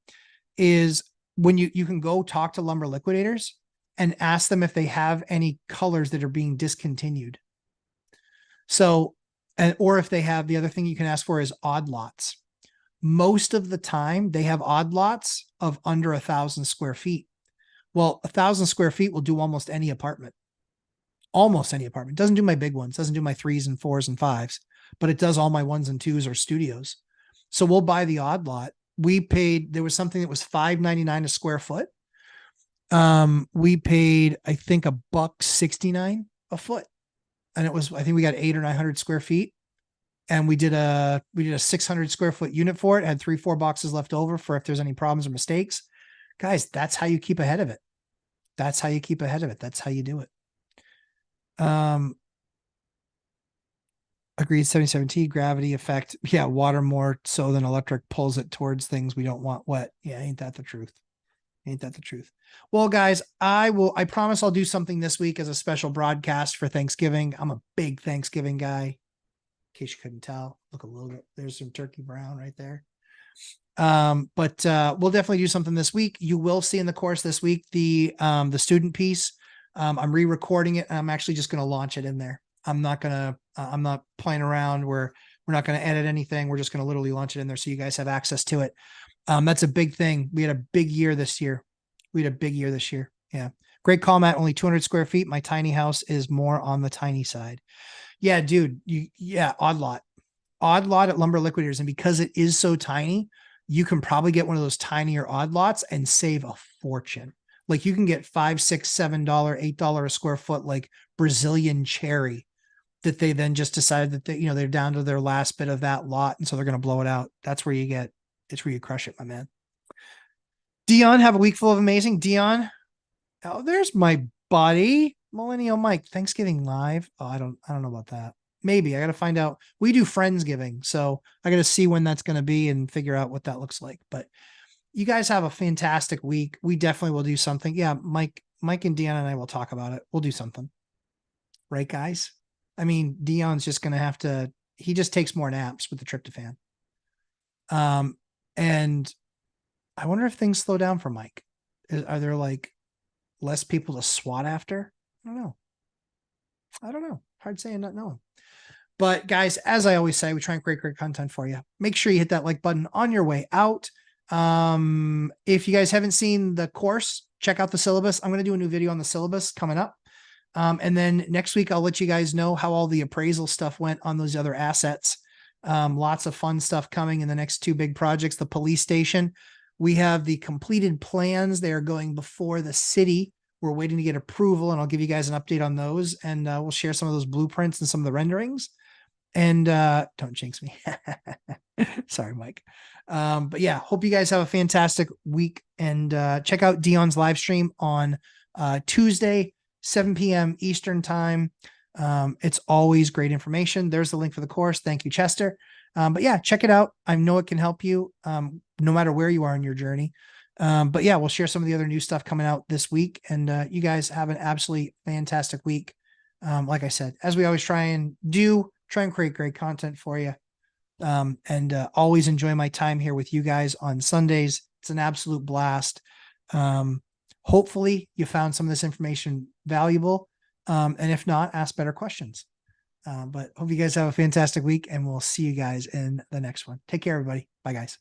is when you can go talk to lumber liquidators and ask them if they have any colors that are being discontinued. So, or if they have, the other thing you can ask for is odd lots. Most of the time they have odd lots of under 1,000 square feet. Well, 1,000 square feet will do almost any apartment. Almost any apartment. Doesn't do my big ones. Doesn't do my 3s and 4s and 5s, but it does all my 1s and 2s or studios. So we'll buy the odd lot. There was something that was $5.99 a square foot. We paid, I think, $1.69 a foot. And I think we got 800 or 900 square feet. And we did a 600 square foot unit for it. Had 3-4 boxes left over for if there's any problems or mistakes. Guys, that's how you keep ahead of it. That's how you keep ahead of it. That's how you do it. Agreed. 77T gravity effect. Yeah. Water more so than electric pulls it towards things we don't want wet. Yeah. Ain't that the truth? Ain't that the truth? Well, guys, I promise I'll do something this week as a special broadcast for Thanksgiving. I'm a big Thanksgiving guy. In case you couldn't tell, look a little bit. There's some turkey brown right there. But we'll definitely do something this week. You will see in the course this week, the student piece. I'm re-recording it, and I'm actually just going to launch it in there. I'm not playing around. We're not going to edit anything. We're just going to literally launch it in there so you guys have access to it. That's a big thing. We had a big year this year. Yeah. Great call, Matt. Only 200 square feet. My tiny house is more on the tiny side. Yeah, dude. Odd lot at Lumber Liquidators. And because it is so tiny, you can probably get one of those tinier odd lots and save a fortune. Like you can get $5, $6, $7, $8 a square foot, like Brazilian cherry that they then just decided that they're down to their last bit of that lot. And so they're going to blow it out. It's where you crush it, my man. Dion, have a week full of amazing. Dion. Oh, there's my buddy, Millennial Mike. Thanksgiving live. Oh, I don't know about that. Maybe I got to find out. We do Friendsgiving, so I got to see when that's going to be and figure out what that looks like. But you guys have a fantastic week. We definitely will do something. Yeah, Mike and Dion and I will talk about it. We'll do something. Right, guys? I mean, Dion's just going to have to, he just takes more naps with the tryptophan. And I wonder if things slow down for Mike. Are there like less people to swat after? I don't know. Hard saying, not knowing. But guys, as I always say, we try and create great content for you. Make sure you hit that like button on your way out. If you guys haven't seen the course, check out the syllabus. I'm going to do a new video on the syllabus coming up. And then next week, I'll let you guys know how all the appraisal stuff went on those other assets. Lots of fun stuff coming in the next 2 big projects. The police station, we have the completed plans. They are going before the city. We're waiting to get approval, and I'll give you guys an update on those. And we'll share some of those blueprints and some of the renderings. And don't jinx me. Sorry, Mike. But yeah, hope you guys have a fantastic week. And check out Dion's live stream on Tuesday, 7 p.m. Eastern time. It's always great information. There's the link for the course. Thank you, Chester. But yeah, check it out. I know it can help you no matter where you are in your journey. But yeah, we'll share some of the other new stuff coming out this week. And you guys have an absolutely fantastic week. Like I said, as we always try and create great content for you. And always enjoy my time here with you guys on Sundays. It's an absolute blast. Hopefully you found some of this information valuable. And if not, ask better questions. But hope you guys have a fantastic week, and we'll see you guys in the next one. Take care, everybody. Bye, guys.